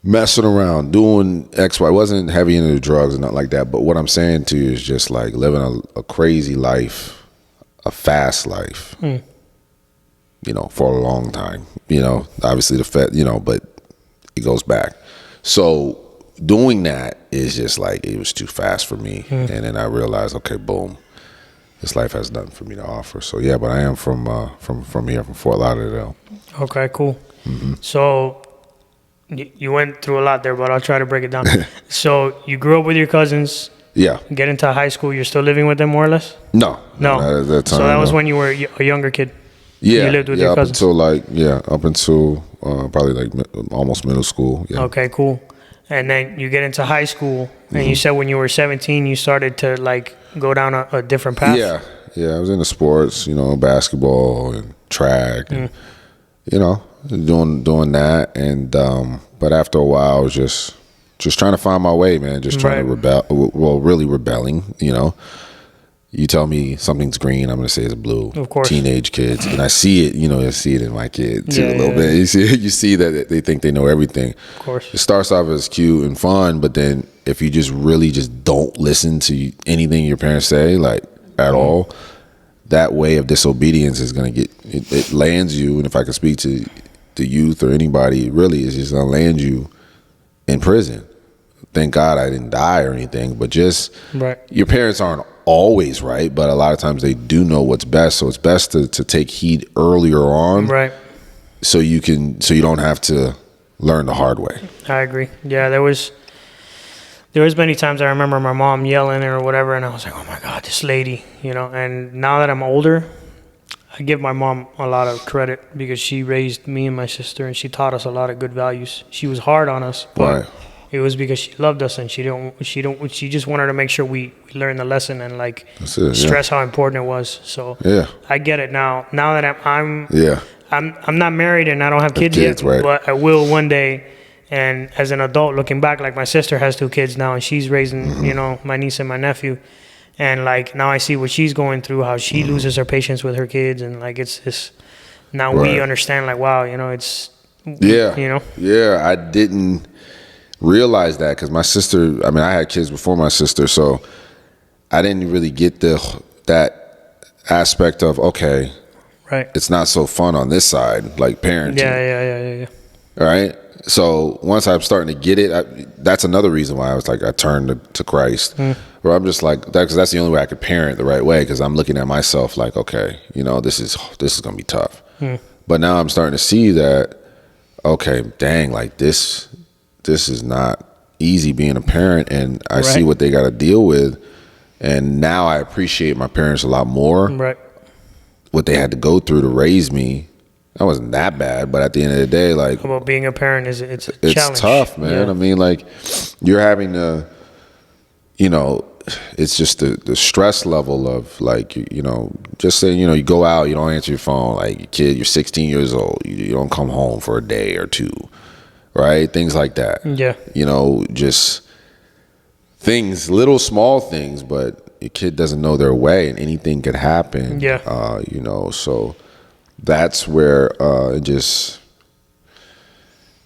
messing around, doing X, Y. I wasn't heavy into the drugs and nothing like that. But what I'm saying to you is just like living a crazy life. A fast life, for a long time, obviously but it goes back. So doing that is just like, it was too fast for me. And then I realized, okay, boom, this life has nothing for me to offer. So yeah, but I am from here, from Fort Lauderdale. Okay, cool. So you went through a lot there, but I'll try to break it down. So you grew up with your cousins. Yeah. Get into high school, you're still living with them more or less? No. Not at that time, so that was when you were a younger kid? Yeah. You lived with your cousins? Up until probably like almost middle school. Yeah. Okay, cool. And then you get into high school, and you said when you were 17, you started to like go down a different path? Yeah. I was into sports, basketball and track, and, doing that. And, but after a while, I was just trying to find my way, man. Just trying to rebel. Well, really rebelling, You tell me something's green, I'm going to say it's blue. Of course. Teenage kids. And I see it, I see it in my kid too a little bit. You see that they think they know everything. Of course. It starts off as cute and fun, but then if you just really just don't listen to anything your parents say, like at all, that way of disobedience is going to it lands you. And if I can speak to the youth or anybody, really, it's just going to land you in prison. Thank God I didn't die or anything, but just your parents aren't always right, but a lot of times they do know what's best. So it's best to take heed earlier on, so you don't have to learn the hard way. I agree. Yeah, there was many times I remember my mom yelling or whatever, and I was like, oh my God, this lady, And now that I'm older, I give my mom a lot of credit because she raised me and my sister, and she taught us a lot of good values. She was hard on us, but it was because she loved us, and she just wanted to make sure we learned the lesson and like stress how important it was. So I get it now. Now that I'm not married and I don't have kids yet, but I will one day. And as an adult, looking back, like my sister has 2 kids now, and she's raising my niece and my nephew, and like now I see what she's going through, how she loses her patience with her kids, and like it's this. Now we understand, like wow, it's I didn't realize that because my sister, I had kids before my sister, so I didn't really get that aspect of it's not so fun on this side, like parenting. Yeah. All right. So once I'm starting to get it, that's another reason why I was like, I turned to Christ. Where I'm just like, because that's the only way I could parent the right way. Because I'm looking at myself like, okay, this is gonna be tough. But now I'm starting to see that, okay, dang, like this is not easy being a parent, and I see what they got to deal with, and now I appreciate my parents a lot more. What they had to go through to raise me. That wasn't that bad, but at the end of the day, like about being a parent it's a challenge. It's tough, man. I mean, like you're having to, it's just the stress level of like just saying you go out, you don't answer your phone, like your kid, you're 16 years old, you don't come home for a day or two, right? Things like that. Just things, little small things, but your kid doesn't know their way, and anything could happen. So. That's where it just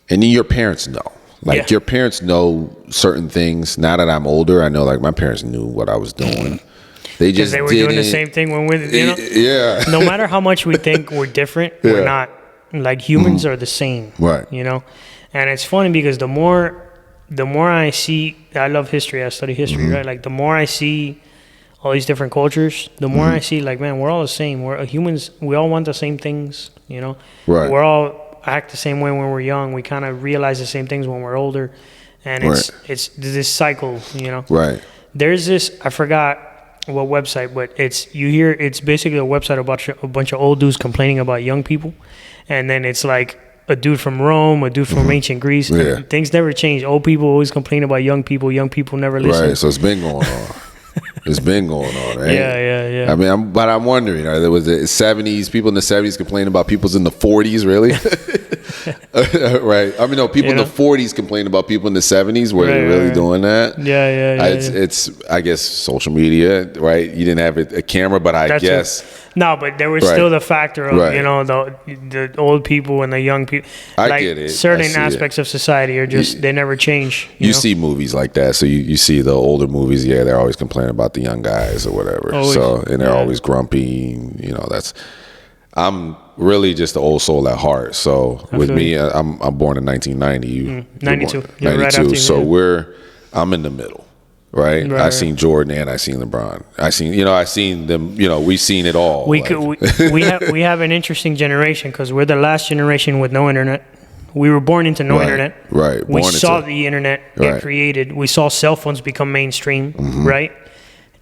And then your parents know. Like, your parents know certain things. Now that I'm older, I know, like, my parents knew what I was doing. They just they were doing the same thing when we, Yeah. No matter how much we think we're different, we're not. Like, humans are the same. Right. You know? And it's funny because the more I see, I love history, I study history, right? Like, the more I see all these different cultures, the more I see, like, man, we're all the same. We're humans. We all want the same things, you know? Right. We're all act the same way when we're young. We kind of realize the same things when we're older. And it's this cycle, you know? Right. There's this, I forgot what website, but it's basically a website about a bunch of old dudes complaining about young people. And then it's like a dude from Rome, a dude from ancient Greece. Yeah. Things never change. Old people always complain about young people. Young people never listen. Right, so it's been going on. It's been going on, right? Yeah. I mean, I'm wondering, there was the 70s, people in the 70s complaining about people's in the 40s, really? Right. I mean, no, people in the 40s complain about people in the 70s. Were they really doing that? Yeah. It's, I guess, social media, right? You didn't have a camera, but I guess. No, but there was still the factor of, you know, the old people and the young people. I get it. Certain aspects of society are just, they never change. You know? See movies like that. So you see the older movies, they're always complaining about the young guys or whatever. Always. So, and they're always grumpy, you know, I'm really just the old soul at heart. So with me, I'm born in 1990. 92. 92. Right after, so I'm in the middle. Right. I seen Jordan and I seen LeBron. I seen them, we've seen it all. We have an interesting generation because we're the last generation with no internet. We were born into no internet. Right. We saw the internet get created. We saw cell phones become mainstream, right?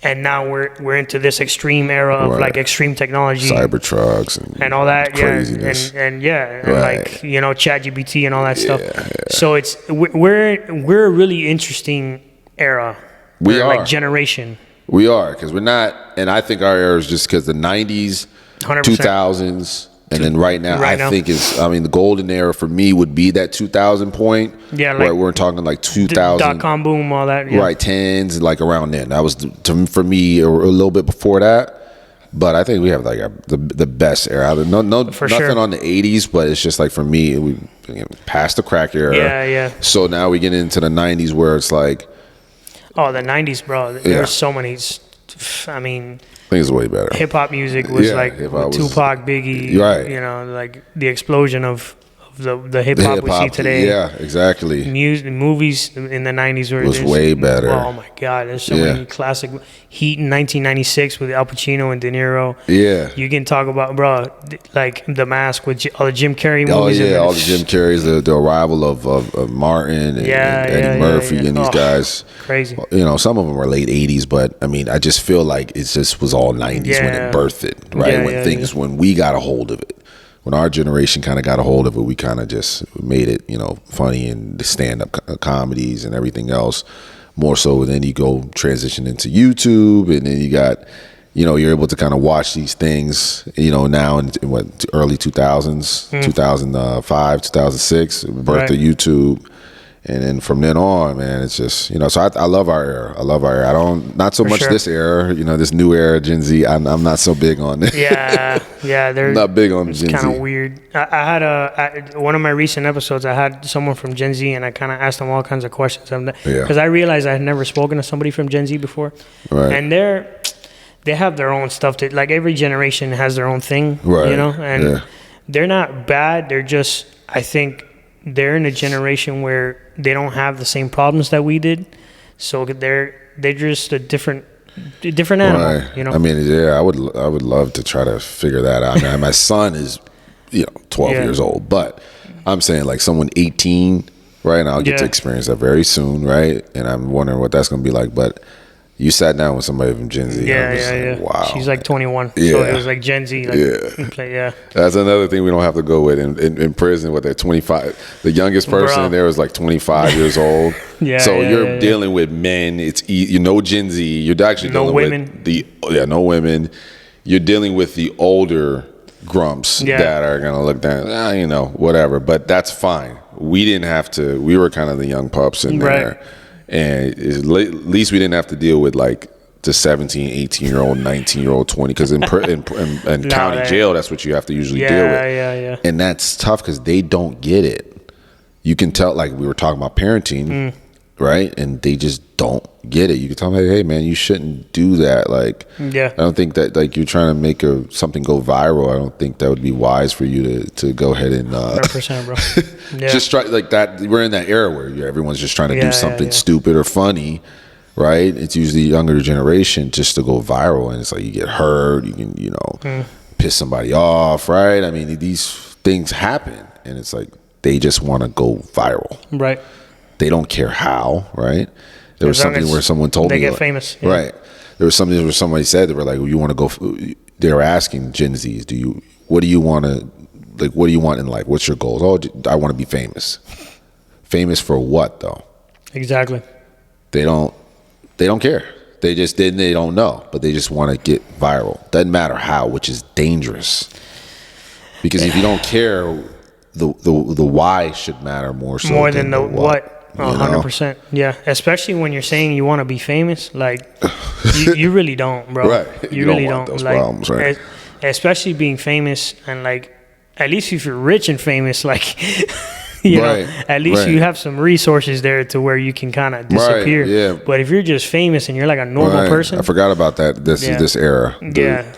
And now we're into this extreme era of like extreme technology, Cybertrucks and all that, craziness. and like ChatGPT and all that stuff. So we're a really interesting era. We are like generation. We are, because we're not, and I think our era is just because the 90s, 100%. 2000s, and then right now, think the golden era for me would be that 2000 point. Yeah, like we're talking like 2000 .com boom, all that. Yeah. Right, 10s, like around then. That was for me a little bit before that. But I think we have like the best era. Nothing on the 80s, but it's just like for me, we past the crack era. Yeah. So now we get into the 90s where it's like. Oh, the 90s, bro. There's so many. I mean, I think it's way better. Hip hop music was like Tupac, Biggie, right? You know, like the explosion of the hip hop we see today. Yeah, exactly. Movies in the 90s was way better. Oh my God, there's so many classic. Heat in 1996 with Al Pacino and De Niro. Yeah, you can talk about, bro, like The Mask with all the Jim Carrey movies. Oh yeah, all the Jim Carreys, the arrival of Martin and Eddie Murphy and these guys. Crazy. Some of them were late 80s, but I mean, I just feel like it just was all 90s when it birthed it, right? When we got a hold of it. When our generation kind of got a hold of it, we kind of just made it, funny, and the stand-up comedies and everything else. More so, then you go transition into YouTube, and then you got, you're able to kind of watch these things, now in early 2000s, 2005, 2006, birth of YouTube. And then from then on, man, it's just, so I love our era. Not so much this era, this new era, Gen Z. I'm not so big on this. Yeah, they're not big on Gen Z. It's kind of weird. I had one of my recent episodes, I had someone from Gen Z, and I kind of asked them all kinds of questions. Because I realized I had never spoken to somebody from Gen Z before. Right. And they have their own stuff. Like every generation has their own thing, and they're not bad. They're just, I think, they're in a generation where they don't have the same problems that we did, so they're just a different animal. Right. I mean, I would love to try to figure that out. Now, my son is, 12 years old, but I'm saying like someone 18, right? And I'll get to experience that very soon, right? And I'm wondering what that's gonna be like, but. You sat down with somebody from Gen Z. Yeah. Wow. She's like 21. So it was like Gen Z. That's another thing we don't have to go with in prison. They're 25. The youngest person in there was like 25 years old. So you're dealing with men. It's Gen Z. You're actually dealing with no women. You're dealing with the older grumps that are gonna look down. Whatever. But that's fine. We didn't have to. We were kind of the young pups in there. And at least we didn't have to deal with like the 17, 18-year-old, 19-year-old, 20. Because in county jail, that's what you have to usually deal with. And that's tough because they don't get it. you can tell, like we were talking about parenting, right? And they just don't get it. You can tell them, hey man, you shouldn't do that. Like, Yeah. I don't think that, like, you're trying to make something go viral. I don't think that would be wise for you to go ahead and 100%, bro. Yeah. just try like that. We're in that era where everyone's just trying to do something yeah. stupid or funny, right? It's usually younger generation just to go viral, and it's like you get hurt, you can piss somebody off, right? I mean, these things happen, and it's like they just want to go viral. Right. They don't care how, right? There was something where someone told me they get like, famous, yeah. right? There was something where somebody said, they were like, well, you want to go? They were asking Gen Zs, what do you want to, like, what do you want in life? What's your goals? Oh, I want to be famous. Famous for what though? Exactly. They don't care. They don't know, but they just want to get viral. Doesn't matter how, which is dangerous. Because if you don't care, the why should matter more than the what. 100%. Yeah, especially when you're saying you want to be famous, like you really don't, bro. Right. You really don't want don't. those Like, problems, right? Especially being famous, and like, at least if you're rich and famous, like, you know, at least you have some resources there to where you can kind of disappear. Right, yeah. But if you're just famous and you're like a normal person, I forgot about that. This era. Yeah.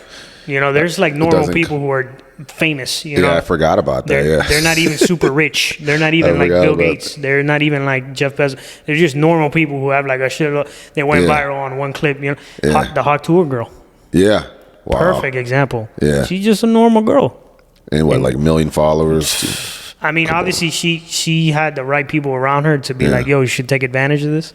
You know, there's like normal people who are famous, you know. I forgot about that. They're not even super rich. They're not even like Bill Gates. They're not even like Jeff Bezos. They're just normal people who have like a shit. They went viral on one clip, you know. The hot tour girl. Yeah. Wow. Perfect example. Yeah. She's just a normal girl. And what, like 1 million followers? I mean, obviously she had the right people around her to be like, yo, you should take advantage of this.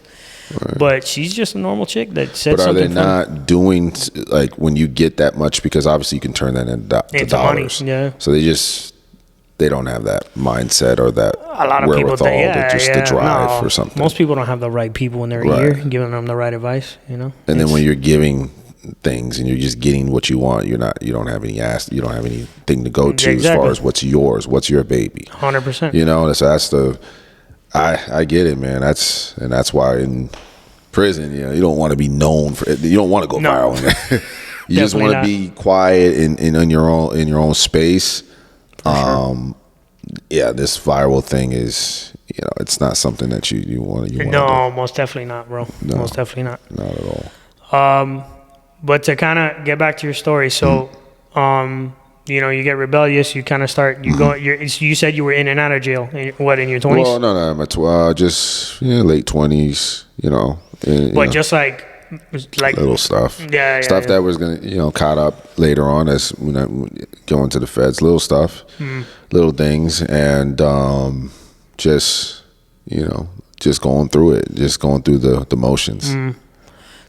Right. But she's just a normal chick that said something. But are they not doing, like, when you get that much, because obviously you can turn that into dollars. Money, yeah. So they don't have that mindset or that a lot of people think, the drive for something. Most people don't have the right people in their ear giving them the right advice, you know. And then when you're giving things and you're just getting what you want, you don't have anything to go to as far as what's yours, what's your baby. 100%. You know, so I get it, man. That's why in prison, you know, you don't want to be known for it. You don't want to go viral. You just want to be quiet in your own space. Sure. Yeah, this viral thing is, you know, it's not something that you want to. No, most definitely not, bro. No, most definitely not. Not at all. But to kind of get back to your story, so you know, you get rebellious, you kind of start, you said you were in and out of jail, in your 20s? Well, no, my just late 20s, you know. But just like little stuff. Stuff that was going to, caught up later on as when I go into the feds, little stuff, little things, and just going through it, just going through the motions.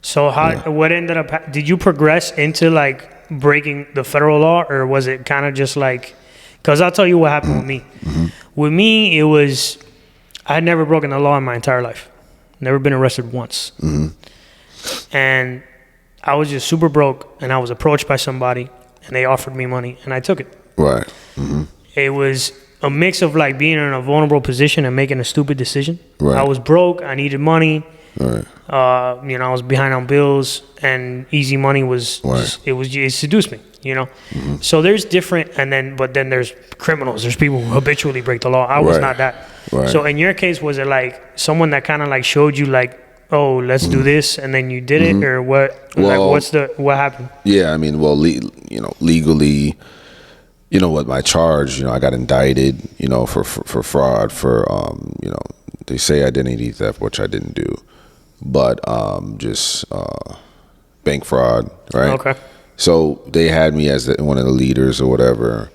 So what ended up, did you progress into like breaking the federal law, or was it kind of just like, because I'll tell you what happened with me. With me, it was, I had never broken the law in my entire life. Never been arrested once. And I was just super broke, and I was approached by somebody, and they offered me money, and I took it. Right. It was a mix of like being in a vulnerable position and making a stupid decision. Right. I was broke. I needed money. Right. I was behind on bills, and easy money was it seduced me, you know. So there's different, but then there's criminals. There's people who habitually break the law. I was not that. Right. So in your case, was it like someone that kind of like showed you like, oh, let's do this, and then you did it, or what? Well, like, what happened? Yeah, I mean, well, legally, what my charge, I got indicted, for fraud, for they say identity theft, which I didn't do. But just bank fraud, right? Okay. So they had me as one of the leaders or whatever.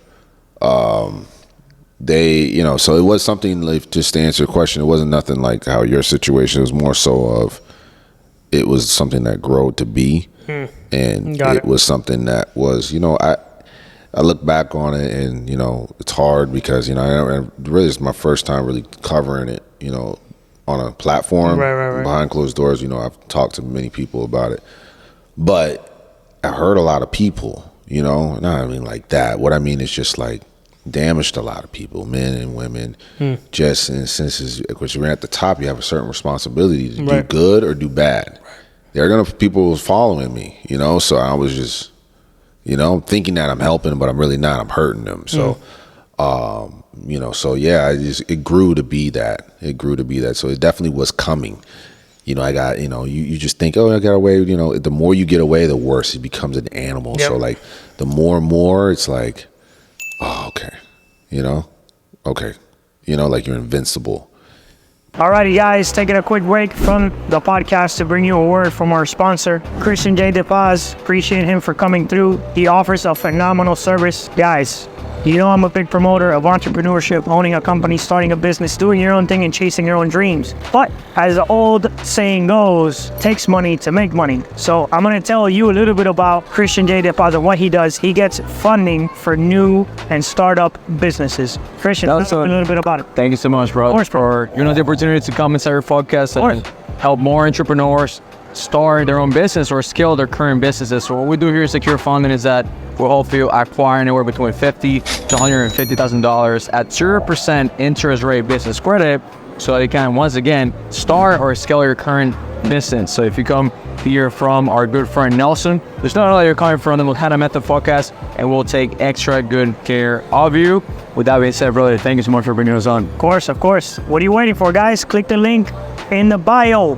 They, so it was something like, just to answer your question, it wasn't nothing like how your situation, it was more so of, it was something that grew to be. And it was something that was, I look back on it and, it's hard because, really it's my first time really covering it, on a platform, right. behind closed doors. I've talked to many people about it, but I heard a lot of people, not I mean like that. What I mean is just like damaged a lot of people, men and women, just in instances, because you're at the top, you have a certain responsibility to do good or do bad. There are people following me, so I was just, thinking that I'm helping, but I'm really not. I'm hurting them. So, So yeah, it grew to be that. So it definitely was coming. I got, you just think, oh, I got away. The more you get away, the worse it becomes an animal. Yep. So like the more and more, it's like, oh, okay, okay, like you're invincible. Alrighty, guys, taking a quick break from the podcast to bring you a word from our sponsor, Christian J. DePaz. Appreciate him for coming through. He offers a phenomenal service. Guys, I'm a big promoter of entrepreneurship, owning a company, starting a business, doing your own thing, and chasing your own dreams. But as the old saying goes, it takes money to make money. So I'm going to tell you a little bit about Christian J. DePaz and what he does. He gets funding for new and startup businesses. Christian, tell us a little bit about it. Thank you so much, bro, for the opportunity to come inside your podcast and help more entrepreneurs start their own business or scale their current businesses. So what we do here at Secure Funding is that we'll help you acquire anywhere between $50,000 to $150,000 at 0% interest rate business credit, so that you can once again start or scale your current business. So if you come hear from our good friend Nelson, there's no other you're coming from, then we'll have him at the podcast and we'll take extra good care of you. With that being said, brother, thank you so much for bringing us on. Of course. What are you waiting for, guys? Click the link in the bio.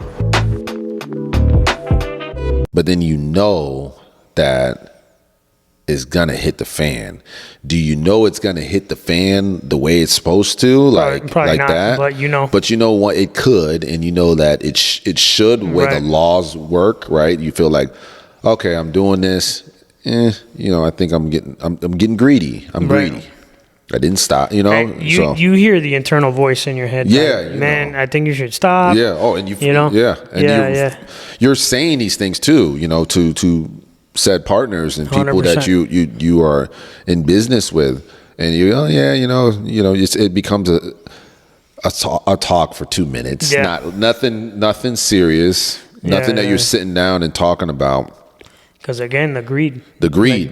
But then that it's gonna hit the fan. Do you know it's gonna hit the fan the way it's supposed to, Probably like not, that? But you know what? It could, and that it should, where the laws work, right? You feel like, okay, I'm doing this. I think I'm getting greedy. I'm greedy. I didn't stop, You hear the internal voice in your head. Yeah, like, man, I think you should stop. Yeah. Oh, and you're saying these things too, to said partners and people 100%. that you are in business with, and it becomes a talk for 2 minutes. Yeah. Nothing serious. Nothing that you're sitting down and talking about. Because again, the greed,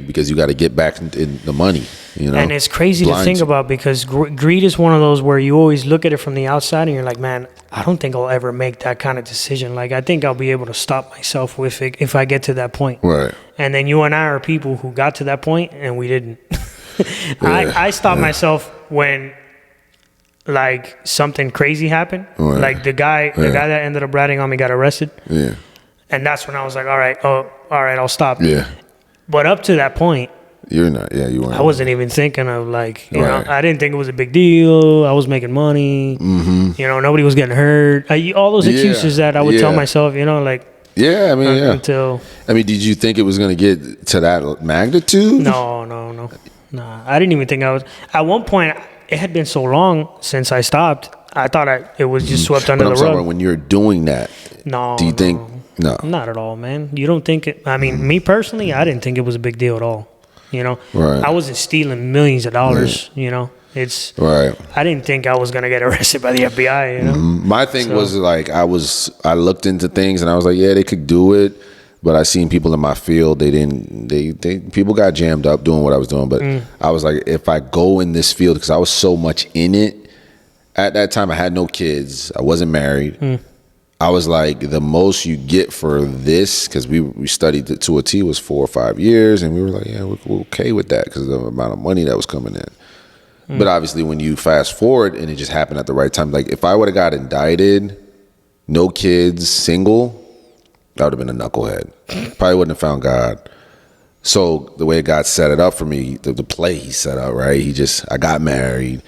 because you got to get back in the money, And it's crazy to think about, because greed is one of those where you always look at it from the outside and you're like, man, I don't think I'll ever make that kind of decision. Like, I think I'll be able to stop myself with it if I get to that point. Right. And then you and I are people who got to that point and we didn't. I stopped myself when like something crazy happened. Right. Like the guy that ended up ratting on me got arrested. Yeah. And that's when I was like, all right, I'll stop. Yeah. But up to that point, you weren't. I wasn't even thinking of like, I didn't think it was a big deal. I was making money. Mm-hmm. Nobody was getting hurt. All those excuses that I would tell myself, Yeah, Until. Did you think it was going to get to that magnitude? No. Nah, I didn't even think I was. At one point, it had been so long since I stopped. I thought it was just swept under the rug. When you're doing that, do you think? No, not at all, man. You don't think it? Me personally, I didn't think it was a big deal at all. Right. I wasn't stealing millions of dollars. Right. It's right. I didn't think I was gonna get arrested by the FBI. My thing was like I looked into things and I was like, yeah, they could do it, but I seen people in my field, they didn't. People got jammed up doing what I was doing, but I was like, if I go in this field, because I was so much in it at that time, I had no kids, I wasn't married. I was like, the most you get for this, because we studied it to a T, was 4 or 5 years, and we were like, yeah, we're okay with that because of the amount of money that was coming in. But obviously, when you fast forward and it just happened at the right time, like if I would have got indicted, no kids, single, I would have been a knucklehead. Probably wouldn't have found God. So the way God set it up for me, the play He set up, right? I got married.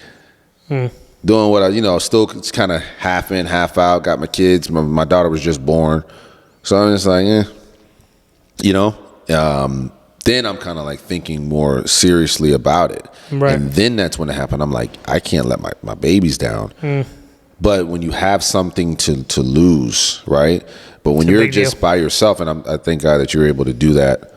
Doing what I, still kind of half in, half out. Got my kids. My daughter was just born. So I'm just like, then I'm kind of like thinking more seriously about it. Right. And then that's when it happened. I'm like, I can't let my babies down. But when you have something to lose, right? But when you're just by yourself, and I thank God that you're able to do that.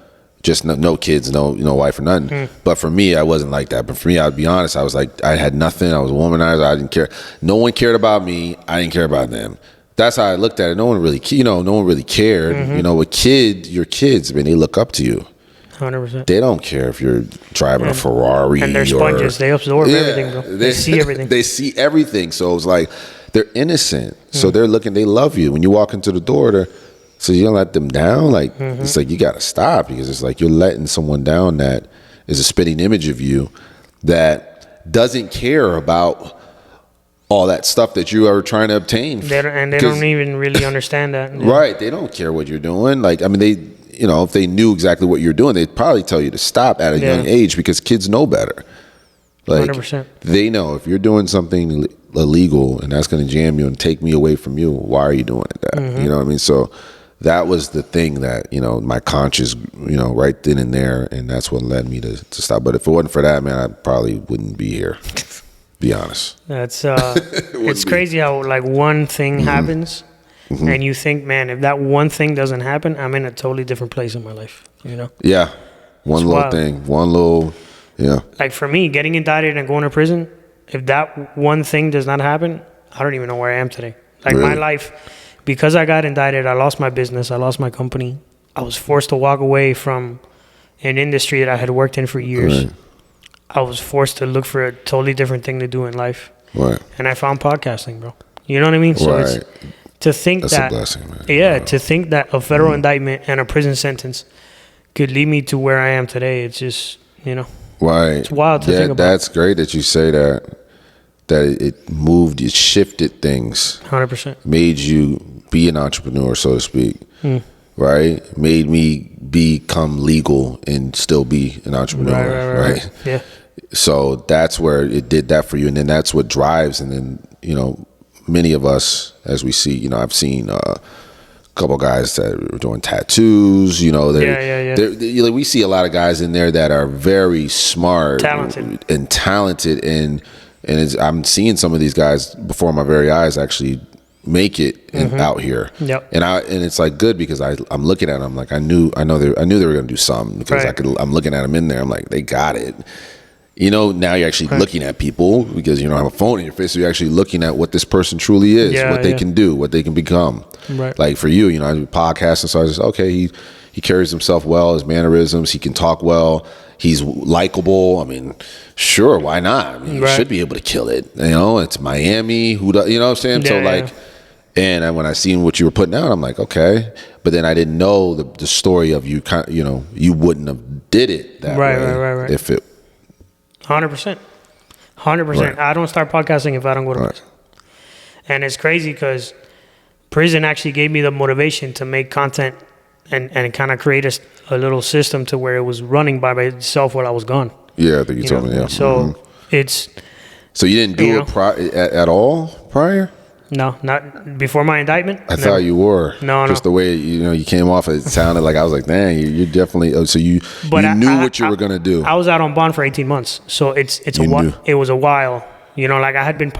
Just no kids, no wife or nothing. But for me, I wasn't like that. But for me, I'd be honest, I was like, I had nothing. I was a womanizer. I didn't care. No one cared about me. I didn't care about them. That's how I looked at it. No one really cared. With your kids, they look up to you. 100%. They don't care if you're driving a Ferrari. And they're sponges. They absorb everything, bro. They see everything. They see everything. So it's like, they're innocent. So they're looking, they love you. When you walk into the door, so you don't let them down. Like it's like you got to stop, because it's like you're letting someone down that is a spitting image of you, that doesn't care about all that stuff that you are trying to obtain. They don't even really understand that. Right. They don't care what you're doing. Like, I mean, if they knew exactly what you're doing, they'd probably tell you to stop at a young age, because kids know better. Like, 100%. They know if you're doing something illegal and that's going to jam you and take me away from you, why are you doing that? You know what I mean? So that was the thing that, my conscience, right then and there, and that's what led me to stop. But if it wasn't for that, man, I probably wouldn't be here. Be honest. That's it's crazy how like one thing happens, and you think, man, if that one thing doesn't happen, I'm in a totally different place in my life. Yeah. One little thing. One little. Yeah. Like for me, getting indicted and going to prison, if that one thing does not happen, I don't even know where I am today. Like my life, because I got indicted, I lost my business, I lost my company. I was forced to walk away from an industry that I had worked in for years. Right. I was forced to look for a totally different thing to do in life. Right. And I found podcasting, bro. You know what I mean? So it's, to think that's a blessing, man. Yeah, to think that a federal indictment and a prison sentence could lead me to where I am today, it's just, Right. It's wild to think about. That's great that you say that it moved, it shifted things. 100%. Made you be an entrepreneur, so to speak. Right? Made me become legal and still be an entrepreneur. Right. Yeah. So that's where it did that for you. And then that's what drives. And then, many of us, as we see, I've seen couple guys that are doing tattoos, we see a lot of guys in there that are very smart, talented, and I'm seeing some of these guys before my very eyes actually make it out here. Yep. And it's like good, because I'm looking at them, I'm like, I knew they were going to do something, because I'm looking at them in there, I'm like, they got it. Now you're actually looking at people, because you don't have a phone in your face, so you're actually looking at what this person truly is, what they can do, what they can become. Right. Like for you, I do podcasts, and so I was just, okay, he carries himself well, his mannerisms, he can talk well, he's likable. I mean, sure, why not? I mean, you should be able to kill it. It's Miami. Who does, what I'm saying? So and when I seen what you were putting out, I'm like, okay. But then I didn't know the story of you. You wouldn't have did it that way. Right. If it. 100%. 100%. I don't start podcasting if I don't go to prison. And it's crazy because prison actually gave me the motivation to make content and kind of create a little system to where it was running by itself while I was gone. Yeah, I think you told me, yeah. So it's... So you didn't do it at all prior? No, not before my indictment. I thought you were. No. Just the way you came off, it sounded like I was like, dang, you're definitely. So you knew what you were gonna do. I was out on bond for 18 months, so it was a while. Like I had been.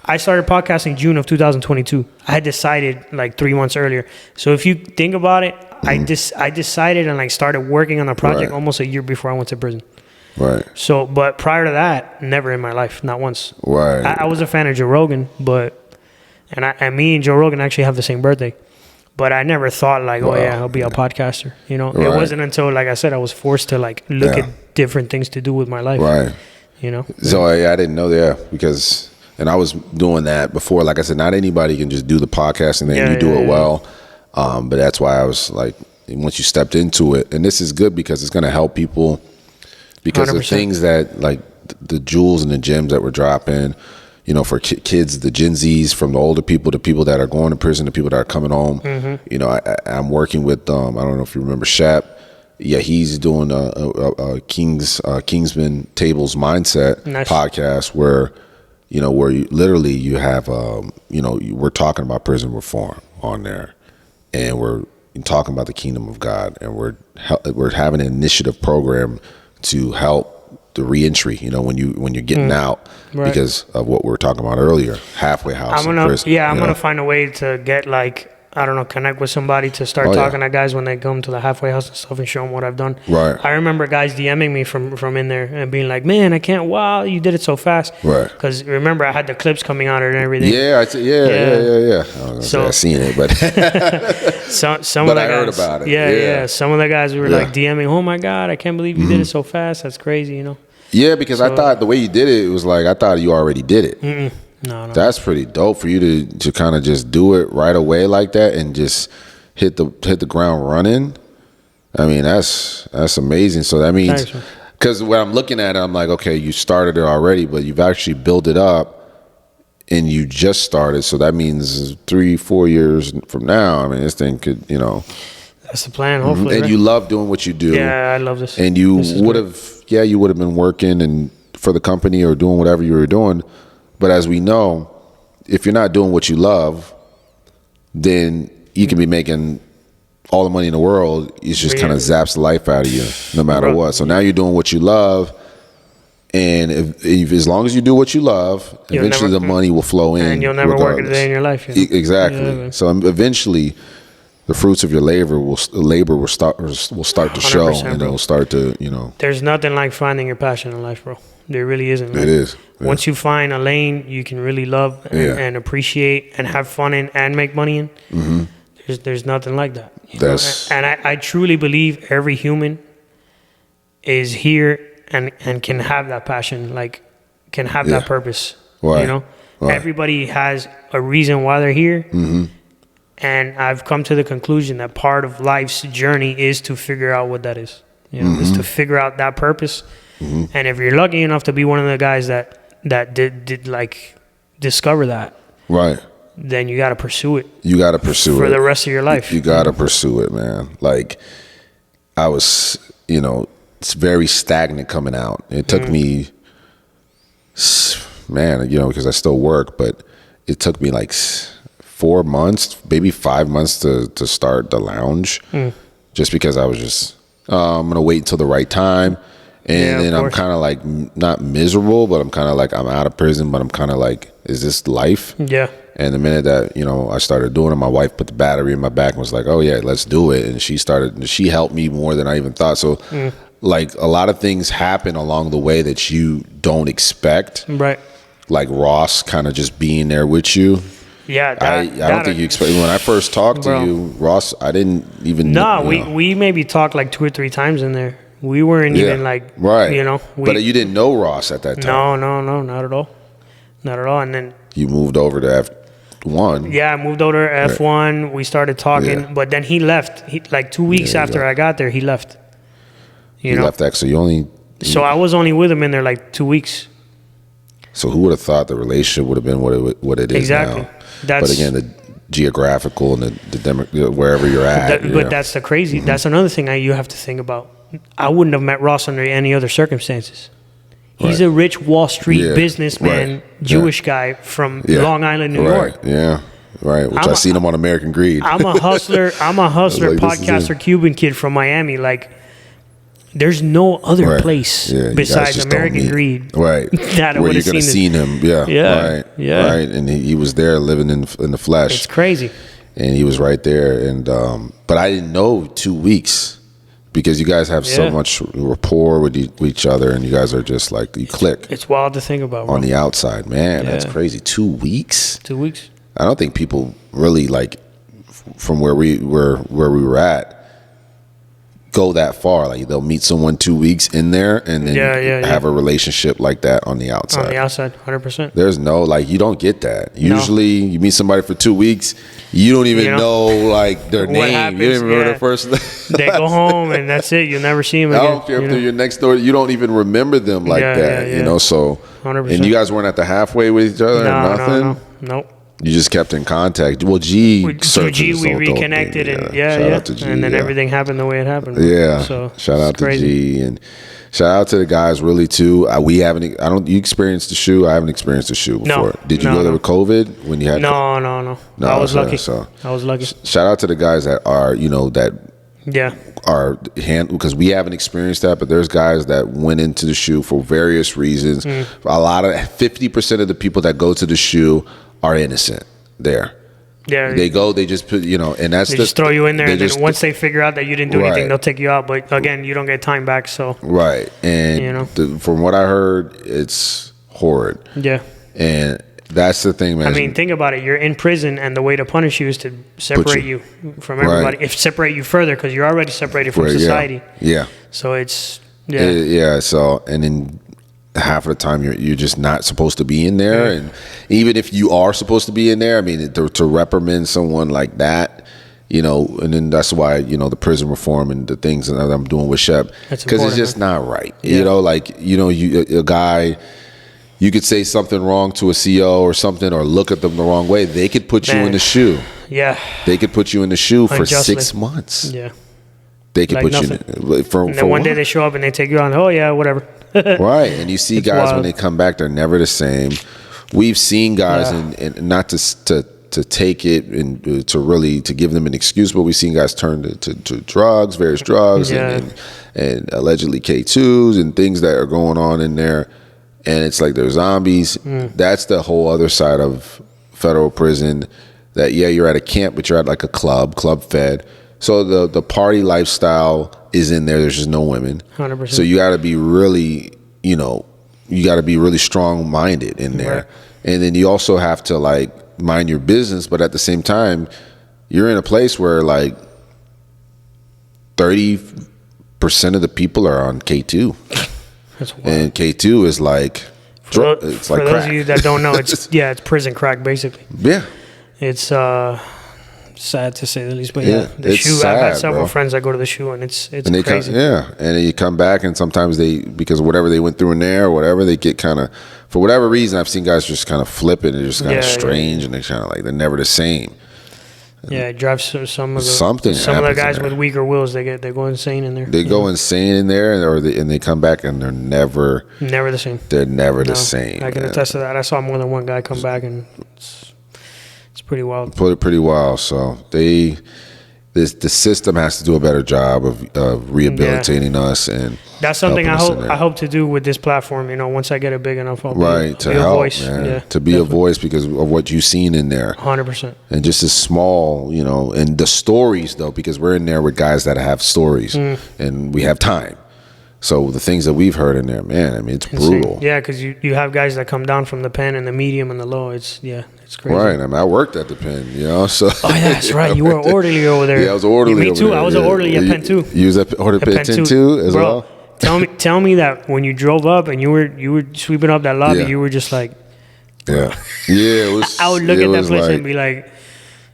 I started podcasting June of 2022. I had decided like 3 months earlier. So if you think about it, I decided and like started working on the project almost a year before I went to prison. Right. So, but prior to that, never in my life, not once. Right. I was a fan of Joe Rogan, and me and Joe Rogan actually have the same birthday. But I never thought like, I'll be a podcaster. It wasn't until, like I said, I was forced to like look at different things to do with my life. Right. So I didn't know that because, and I was doing that before. Like I said, not anybody can just do the podcast and then you do it well. But that's why I was like, once you stepped into it, and this is good because it's going to help people, because 100%. The things that like the jewels and the gems that we're dropping, for kids, the Gen Zs, from the older people to people that are going to prison to people that are coming home. I'm working with, I don't know if you remember Shap. Yeah, he's doing a Kingsman Tables Mindset podcast where, where you have, we're talking about prison reform on there, and we're talking about the kingdom of God, and we're having an initiative program to help the reentry, when you're getting out, because of what we were talking about earlier, halfway house. I'm gonna find a way to get connect with somebody to start talking to guys when they come to the halfway house and stuff and show them what I've done. Right. I remember guys DMing me from in there and being like, "Man, I can't! Wow, you did it so fast!" Right. Because remember, I had the clips coming out and everything. Yeah. So I've seen it, but some of the guys, I heard about it. Yeah. Some of the guys were like DMing, "Oh my God, I can't believe you did it so fast. That's crazy," Yeah, because I thought the way you did it was like I thought you already did it. No. That's pretty dope for you to kind of just do it right away like that and just hit the ground running. I mean, that's amazing. So that means, Because when I'm looking at it, I'm like, okay, you started it already, but you've actually built it up. And you just started, so that means 3-4 years from now, I mean, this thing could, That's the plan, hopefully. And right? you love doing what you do. Yeah, I love this. And you would have, you would have been working and for the company or doing whatever you were doing. But as we know, if you're not doing what you love, then you can be making all the money in the world. It just kind of zaps the life out of you, no matter what. So now you're doing what you love. And if as long as you do what you love, eventually the money will flow in. And you'll never work a day in your life. Exactly. Yeah, so eventually, the fruits of your labor will start to show, 100%, and bro. it'll start to There's nothing like finding your passion in life, bro. There really isn't. It is. Yeah. Once you find a lane you can really love and appreciate and have fun in and make money in, there's nothing like that. And I truly believe every human is here and can have that passion, like can have that purpose. Right. Right. Everybody has a reason why they're here. And I've come to the conclusion that part of life's journey is to figure out what that is. Is to figure out that purpose. And if you're lucky enough to be one of the guys that did like discover that, right, then you got to pursue it. You got to pursue it for the rest of your life. You got to pursue it, man. Like I was, it's very stagnant coming out. It took me, man, because I still work, but it took me like 4 months, maybe 5 months to start the lounge, just because I was just, I'm gonna wait until the right time, and then I'm kind of like not miserable, but I'm kind of like I'm out of prison, but I'm kind of like, is this life? Yeah. And the minute that I started doing it, my wife put the battery in my back and was like, "Oh yeah, let's do it." And she helped me more than I even thought. So, like a lot of things happen along the way that you don't expect. Right. Like Ross kind of just being there with you. Yeah. I don't think you expect. When I first talked to you, Ross, I didn't even. No, we maybe talked like 2 or 3 times in there. We weren't even like right. But you didn't know Ross at that time. No, not at all, not at all. And then you moved over to F1. Yeah, I moved over to F1. Right. We started talking, but then he left. Like 2 weeks after I got there, he left. You know? Left that, so you only. So I was only with him in there like 2 weeks. So who would have thought the relationship would have been what it is exactly. now? But again, the geographical and the wherever you're at. But that's the crazy. That's another thing you have to think about. I wouldn't have met Ross under any other circumstances. He's a rich Wall Street businessman, Jewish guy from Long Island, New York. Yeah, right. Which I seen him on American Greed. I'm a hustler. Like, podcaster, Cuban kid from Miami. Like, there's no other place besides American Greed, right? That where you're gonna see him. Right. And he was there living in the flesh. It's crazy. And he was right there. And but I didn't know 2 weeks. Because you guys have so much rapport with each other, and you guys are just like, you click. It's wild to think about, bro. On the outside, man. That's crazy. 2 weeks. 2 weeks. I don't think people really like from where we were at go that far. Like they'll meet someone 2 weeks in there, and then have a relationship like that on the outside. On the outside, 100%. There's no you don't get that. Usually, you meet somebody for 2 weeks, you don't even know like their name. Happens, you don't even remember their first name. They go home and that's it. You'll never see them again. I don't care if they're your next door. You don't even remember them like that. So 100%. And you guys weren't at the halfway with each other or nothing? No. Nope. You just kept in contact. Well, G we reconnected, and shout out to G, and then everything happened the way it happened. Yeah, so shout out to G, and shout out to the guys really too. You experienced the shoe. I haven't experienced the shoe before. No, Did you go there with COVID when you had? No. I was lucky. I was lucky. Shout out to the guys that are because we haven't experienced that, but there's guys that went into the shoe for various reasons. A lot of 50% of the people that go to the shoe are innocent there. Yeah, they go. They just put and that's they just throw you in there, and then once they figure out that you didn't do anything, they'll take you out. But again, you don't get time back. So and from what I heard, it's horrid. Yeah, and that's the thing, man. I mean, think about it. You're in prison, and the way to punish you is to separate you from everybody. If separate you further, because you're already separated from society. Yeah. So it's So and then half of the time you're just not supposed to be in there, and even if you are supposed to be in there, I mean to reprimand someone like that, and then that's why, the prison reform and the things that I'm doing with Shep, because it's just not right. A guy, you could say something wrong to a CO or something, or look at them the wrong way. They could put you in the shoe. Yeah. They could put you in the shoe for Unjustly. 6 months. Yeah. They could put nothing. you in for And then one day what? they show up and they take you on. Oh yeah, whatever. Right, and you see It's guys wild. when they come back, they're never the same. We've seen guys, Yeah. and not to take it and to give them an excuse, but we've seen guys turn to drugs, various drugs, Yeah. and allegedly K2s and things that are going on in there, and it's like they're zombies. That's the whole other side of federal prison. That you're at a camp, but you're at like a club fed. So the party lifestyle is in there. There's just no women. 100%. So you got to be really, strong minded in there. Right. And then you also have to like mind your business, but at the same time, you're in a place where like 30% of the people are on K2, That's wild. and K2 is like it's like for those crack. of you that don't know, it's prison crack basically. Yeah. It's sad to say the least, but Yeah, the it's shoe. I've had sad, several bro. friends that go to the shoe, and it's And they crazy. and then you come back, and sometimes because of whatever they went through in there or whatever, they get kind of, for whatever reason, I've seen guys just kind of flip it and just kind of Yeah, strange, and they're kind of like they're never the same. Yeah, it drives some of the Something some of the happens in guys there. with weaker wills. They go insane in there. They go insane in there, and they come back and they're never Never the same. the No, same. I can man. attest to that. I saw more than one guy come back, and it's pretty wild. Put it pretty wild. So the system has to do a better job of rehabilitating us, and That's something helping us in there. I hope to do with this platform. Once I get it big enough, I'll Right, be to a help, voice. man. Yeah, To be a voice because of what you've seen in there. 100%. And just as small, and the stories though, because we're in there with guys that have stories and we have time. So the things that we've heard in there, man, I mean, it's brutal. Yeah, because you have guys that come down from the pen and the medium and the low. It's crazy. Right. I mean, I worked at the pen, so. Oh, yeah, that's right. You were an orderly over there. Yeah, I was orderly Me over too. there. I was an Yeah. orderly at Penn too. You was at Penn too as Bro, well? Tell me that when you drove up and you were sweeping up that lobby, Yeah. you were just like, Yeah. Yeah, it was. I would look it at that was place like, and be like,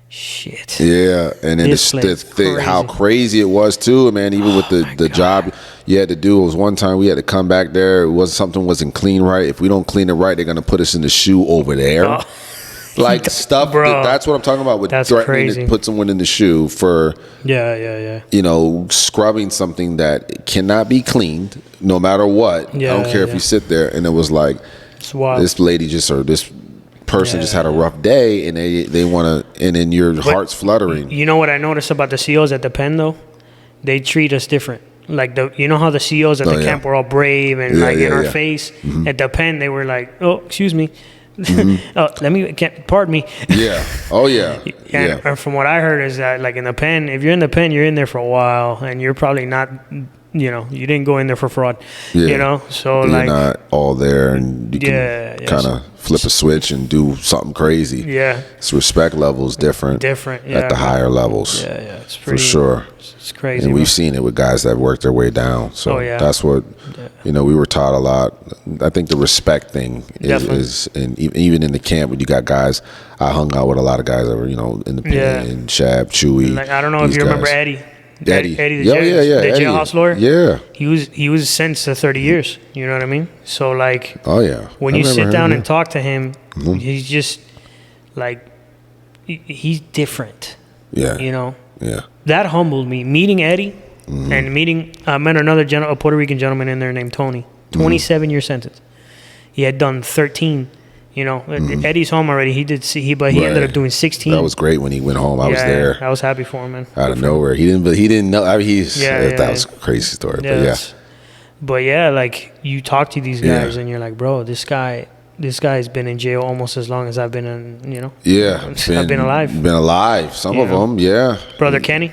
shit. yeah, and then This place is how crazy. crazy it was too, man. Even with the job you had to do, it was one time we had to come back there. It was something wasn't clean right. If we don't clean it right, they're gonna put us in the shoe over there. Oh. Like stuff. Bro. That's what I'm talking about with That's threatening crazy. to put someone in the shoe for Yeah. scrubbing something that cannot be cleaned no matter what. I Yeah, don't care if yeah. you sit there. And it was like It's wild. this lady or this person just had a rough day, and they want to, and then your heart's fluttering. You know what I noticed about the COs at the pen though? They treat us different. Like how the COs at the yeah. camp were all brave and Yeah, like in yeah, our yeah. face. At the pen they were like, oh, excuse me. Pardon me. Yeah. Oh yeah. And Yeah. from what I heard is that like in the pen, if you're in the pen, you're in there for a while, and you're probably not, you didn't go in there for fraud. Yeah. So You're like, not all there, and you Yeah, can yeah. kind of flip a switch and do something crazy. yeah, It's respect levels different. different. Yeah, at the higher levels. Yeah, it's For pretty sure. It's crazy. And bro. we've seen it with guys that worked their way down. So Oh, yeah. that's what, we were taught a lot. I think the respect thing Definitely. is and even in the camp when you got guys, I hung out with a lot of guys that were, in the pen, Yeah. and Shab, Chewy. Like I don't know if these you remember guys. Eddie. Eddie. Eddie, the Yeah, jail, the Eddie. jailhouse lawyer. Yeah. He was sentenced to 30 years. You know what I mean? So like Oh, yeah. when I you remember sit him, down yeah. and talk to him, Mm-hmm. he's just like he's different. Yeah. Yeah. That humbled me. Meeting Eddie Mm-hmm. and I met another a Puerto Rican gentleman in there named Tony. 27-year sentence. He had done 13. Eddie's home already. He did see but he ended Mm-hmm. Right. up doing 16. That was great when he went home. I was there I was happy for him, man. out of nowhere. He didn't know. I mean, Yeah, that was a crazy story. But yeah. it's- But yeah, like you talk to these guys Yeah. and you're like, bro, this guy's been in jail almost as long as I've been in, Yeah. I've been alive. Been alive. Some of Yeah. them, yeah. Brother Kenny.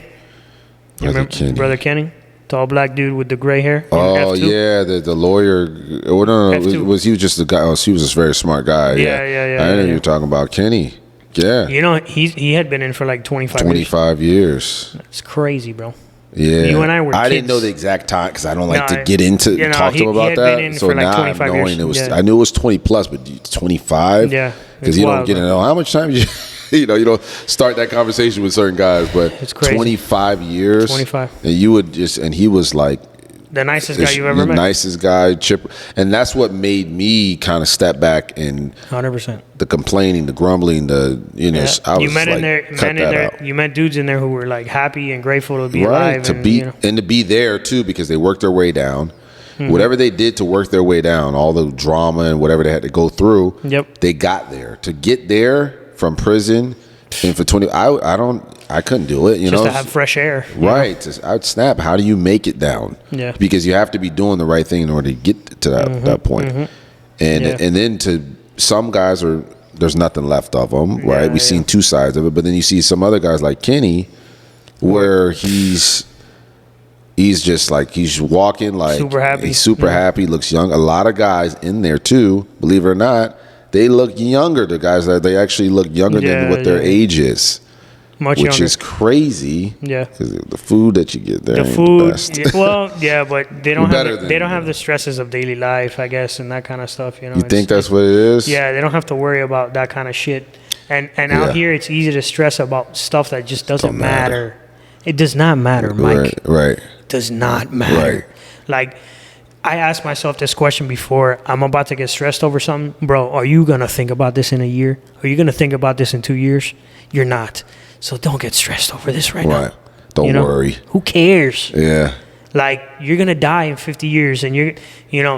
You remember Kenny. Brother Kenny? Tall black dude with the gray hair. in Oh F2? yeah, the lawyer. Oh no, F2. was he was just a guy? Oh, he was a very smart guy. Yeah, I know yeah. you were talking about Kenny. Yeah, He had been in for like 25 years. 25 years. It's crazy, bro. Yeah, You and I were I didn't kids. know the exact time because I don't like No, to get into talk to he him about had that. been in So for like now 25 knowing years. it was, Yeah. I knew it was 20 plus, but 25. Yeah, because it's you don't wild, get to bro. know how much time you. You know, you don't start that conversation with certain guys, but It's crazy. 25 years. 25. And you would just, and he was like, The nicest guy you've ever the met. nicest guy, chipper. And that's what made me kind of step back and 100%. the complaining, the grumbling, the, you know, I was You met like, in there, cut that out. you met dudes in there who were like happy and grateful to be Right, alive. to and, be, you know. and to be there too, because they worked their way down. Mm-hmm. Whatever they did to work their way down, all the drama and whatever they had to go through, Yep. they got there. To get there from prison and for 20, I couldn't do it, you Just know. to have fresh air. you know? Right. I'd snap. How do you make it down? Yeah. Because you have to be doing the right thing in order to get to that point. And Yeah. and then to some guys there's nothing left of them, right? Yeah, We've seen two sides of it, but then you see some other guys like Kenny, where he's just like, he's walking like Super happy. He's super happy, looks young. A lot of guys in there too, believe it or not, they look younger. The guys that they actually look younger than what their age is. Much Which younger. is crazy. Yeah. Because the food that you get there The ain't food, the best. yeah, well, yeah, but they don't Better have than- they don't have the stresses of daily life, I guess, and that kind of stuff. You know, You think that's what it is? Yeah, they don't have to worry about that kind of shit. And Yeah. out here, it's easy to stress about stuff that just doesn't Don't matter. matter. It does not matter, Mike. Right. It does not matter. Right. Like, I asked myself this question before. I'm about to get stressed over something. Bro, are you going to think about this in a year? Are you going to think about this in 2 years? You're not. So don't get stressed over this right now. Right. Don't You know? worry. Who cares? Yeah. Like, you're going to die in 50 years, and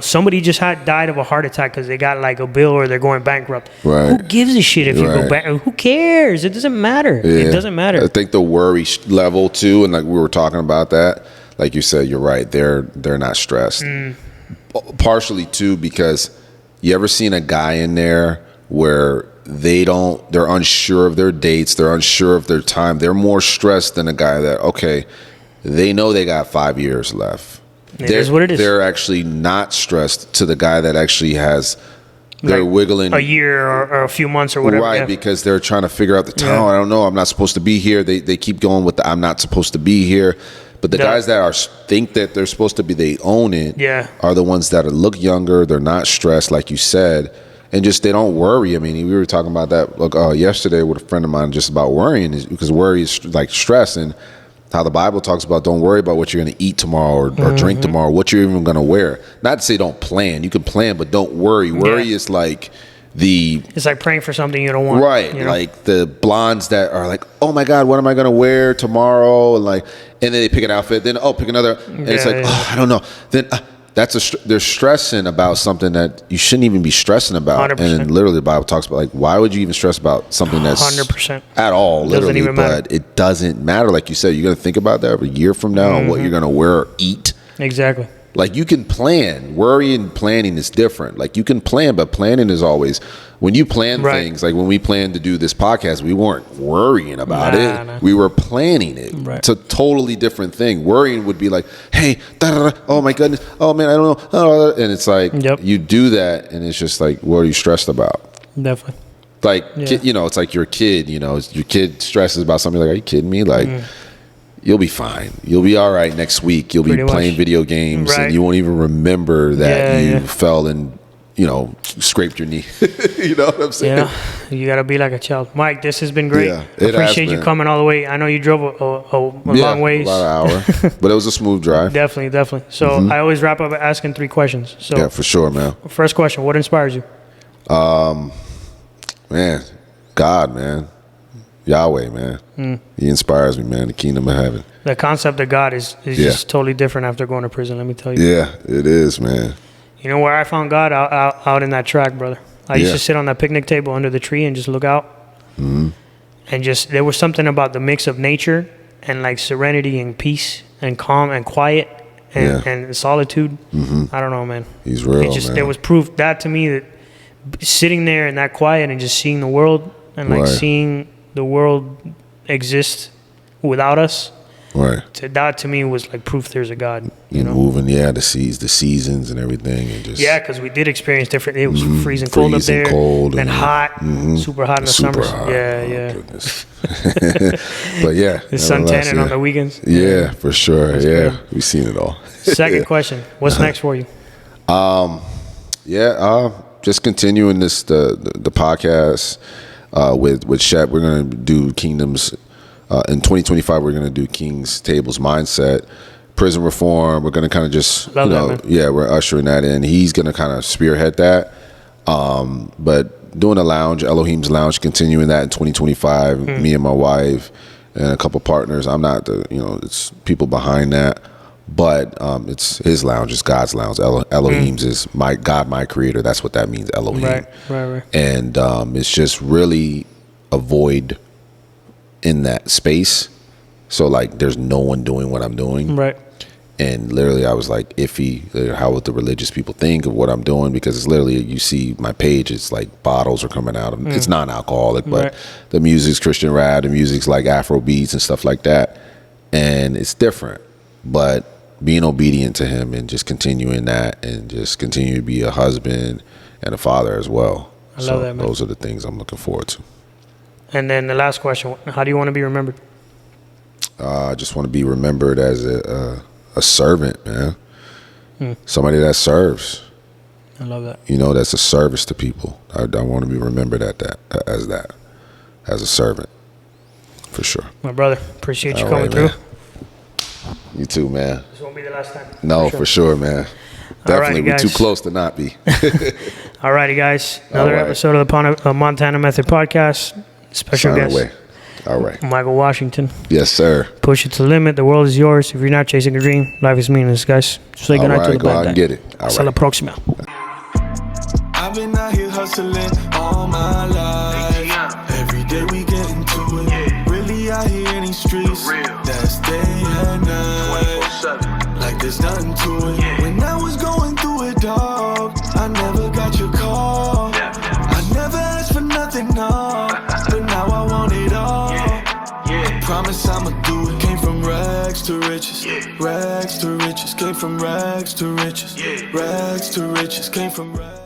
somebody just died of a heart attack because they got like a bill or they're going bankrupt. Right. Who gives a shit if you go Right. back? Who cares? It doesn't matter. Yeah. It doesn't matter. I think the worry level too, and like we were talking about that, like you said, you're right. They're not stressed. Partially too, because you ever seen a guy in there where they're unsure of their dates, they're unsure of their time. They're more stressed than a guy that, okay, they know they got 5 years left. It is what it is. They're actually not stressed to the guy that actually has, they're Like wiggling a year or a few months or whatever. right, yeah. because they're trying to figure out the time. Yeah. I don't know. I'm not supposed to be here. They keep going with the I'm not supposed to be here. But the guys that think that they're supposed to be, they own it. Yeah. Are the ones that look younger. They're not stressed, like you said, and just they don't worry. I mean, we were talking about that yesterday with a friend of mine just about worrying, because worry is like stress, and how the Bible talks about don't worry about what you're going to eat tomorrow or drink tomorrow, what you're even going to wear. Not to say don't plan. You can plan, but don't worry. Worry is like it's like praying for something you don't want. right, you know? like the blondes that are like, oh my God, what am I gonna wear tomorrow? And then they pick an outfit, then pick another, and it's like, Yeah. oh, I don't know. Then they're stressing about something that you shouldn't even be stressing about. 100%. And then literally the Bible talks about, like, why would you even stress about something that's 100%. at all, Doesn't literally? even matter. But it doesn't matter. Like you said, you're gonna think about that a year from now and what you're gonna wear or eat. Exactly. Like, you can plan. Worry and planning is different. Like, you can plan, but planning is always, when you plan Right. things, like when we planned to do this podcast, we weren't worrying about it. Nah. We were planning it. Right. It's a totally different thing. Worrying would be like, hey, oh my goodness, oh man, I don't know. And it's like, Yep. you do that, and it's just like, what are you stressed about? Definitely. Like, Yeah. it's like your kid, your kid stresses about something, like, are you kidding me? Like, you'll be fine. You'll be all right next week. You'll Pretty be playing much. video games, Right. and you won't even remember that Yeah, you yeah. fell and, scraped your knee. You know what I'm saying? Yeah, you gotta be like a child. Mike, this has been great. Yeah, it has Appreciate you been. coming all the way. I know you drove a long ways. about an hour. But it was a smooth drive. Definitely. So I always wrap up by asking 3 questions. So Yeah, for sure, man. first question, what inspires you? Man, God, man. Yahweh, man. He inspires me, man. The kingdom of heaven. The concept of God is just totally different after going to prison, let me tell you. Yeah, it is, man. You know where I found God? Out in that track, brother. I used Yeah. to sit on that picnic table under the tree and just look out. And just, there was something about the mix of nature and like serenity and peace and calm and quiet and solitude. I don't know, man. He's real, It just, man. there was proof that to me that sitting there in that quiet and just seeing the world and like Right. seeing the world exist without us, Right. that to me was like proof there's a God. You moving, the seasons and everything, and just Yeah, because we did experience different. It was freezing cold up Freezing there, cold then and- hot, super hot in the super summers. hot. Yeah, Oh, yeah. goodness. But yeah, The sun nevertheless, tanning on the weekends. Yeah, for sure. That's Yeah, good. we've seen it all. Second question: what's next for you? Just continuing the podcast. with Shep, we're gonna do Kingdoms. In 2025, we're gonna do King's Tables Mindset, prison reform. We're gonna kind of just we're ushering that in. He's gonna kind of spearhead that. But doing a lounge, Elohim's Lounge, continuing that in 2025. Me and my wife and a couple partners. I'm not it's people behind that. But it's his lounge, it's God's lounge. Elohim's is my God, my creator. That's what that means, Elohim. Right. And it's just really a void in that space. So like there's no one doing what I'm doing. Right. And literally I was like iffy, how would the religious people think of what I'm doing? Because it's literally, you see my page, it's like bottles are coming out of it's non-alcoholic, but the music's Christian rap, the music's like Afro beats and stuff like that. And it's different. But being obedient to him and just continuing that and just continue to be a husband and a father as well. I love that, man. Those are the things I'm looking forward to. And then the last question, how do you want to be remembered? I just want to be remembered as a servant, man. Somebody that serves. I love that. That's a service to people. I want to be remembered as a servant, for sure. My brother, appreciate you All coming right, through. man. You too, man. This won't be the last time. No, for sure, man. Definitely, we're too guys. close to not be. All righty, guys. Another All right. episode of the Montana Method Podcast. Special Sign guest, away. All right. Michael Washington. Yes, sir. Push it to the limit. The world is yours. If you're not chasing a dream, life is meaningless, guys. Say All goodnight to right, the go bad out guy. and get it. All Hasta la right. próxima. I've been out here hustling all my life. Every day we get into it. Really out here in these streets. That's day and night. Like there's nothing to it. When I was going through it, dog, I never got your call. I never asked for nothing, no. But now I want it all. I promise I'ma do it. Came from rags to riches. Rags to riches. Came from rags to riches. Rags to riches. Came from rags.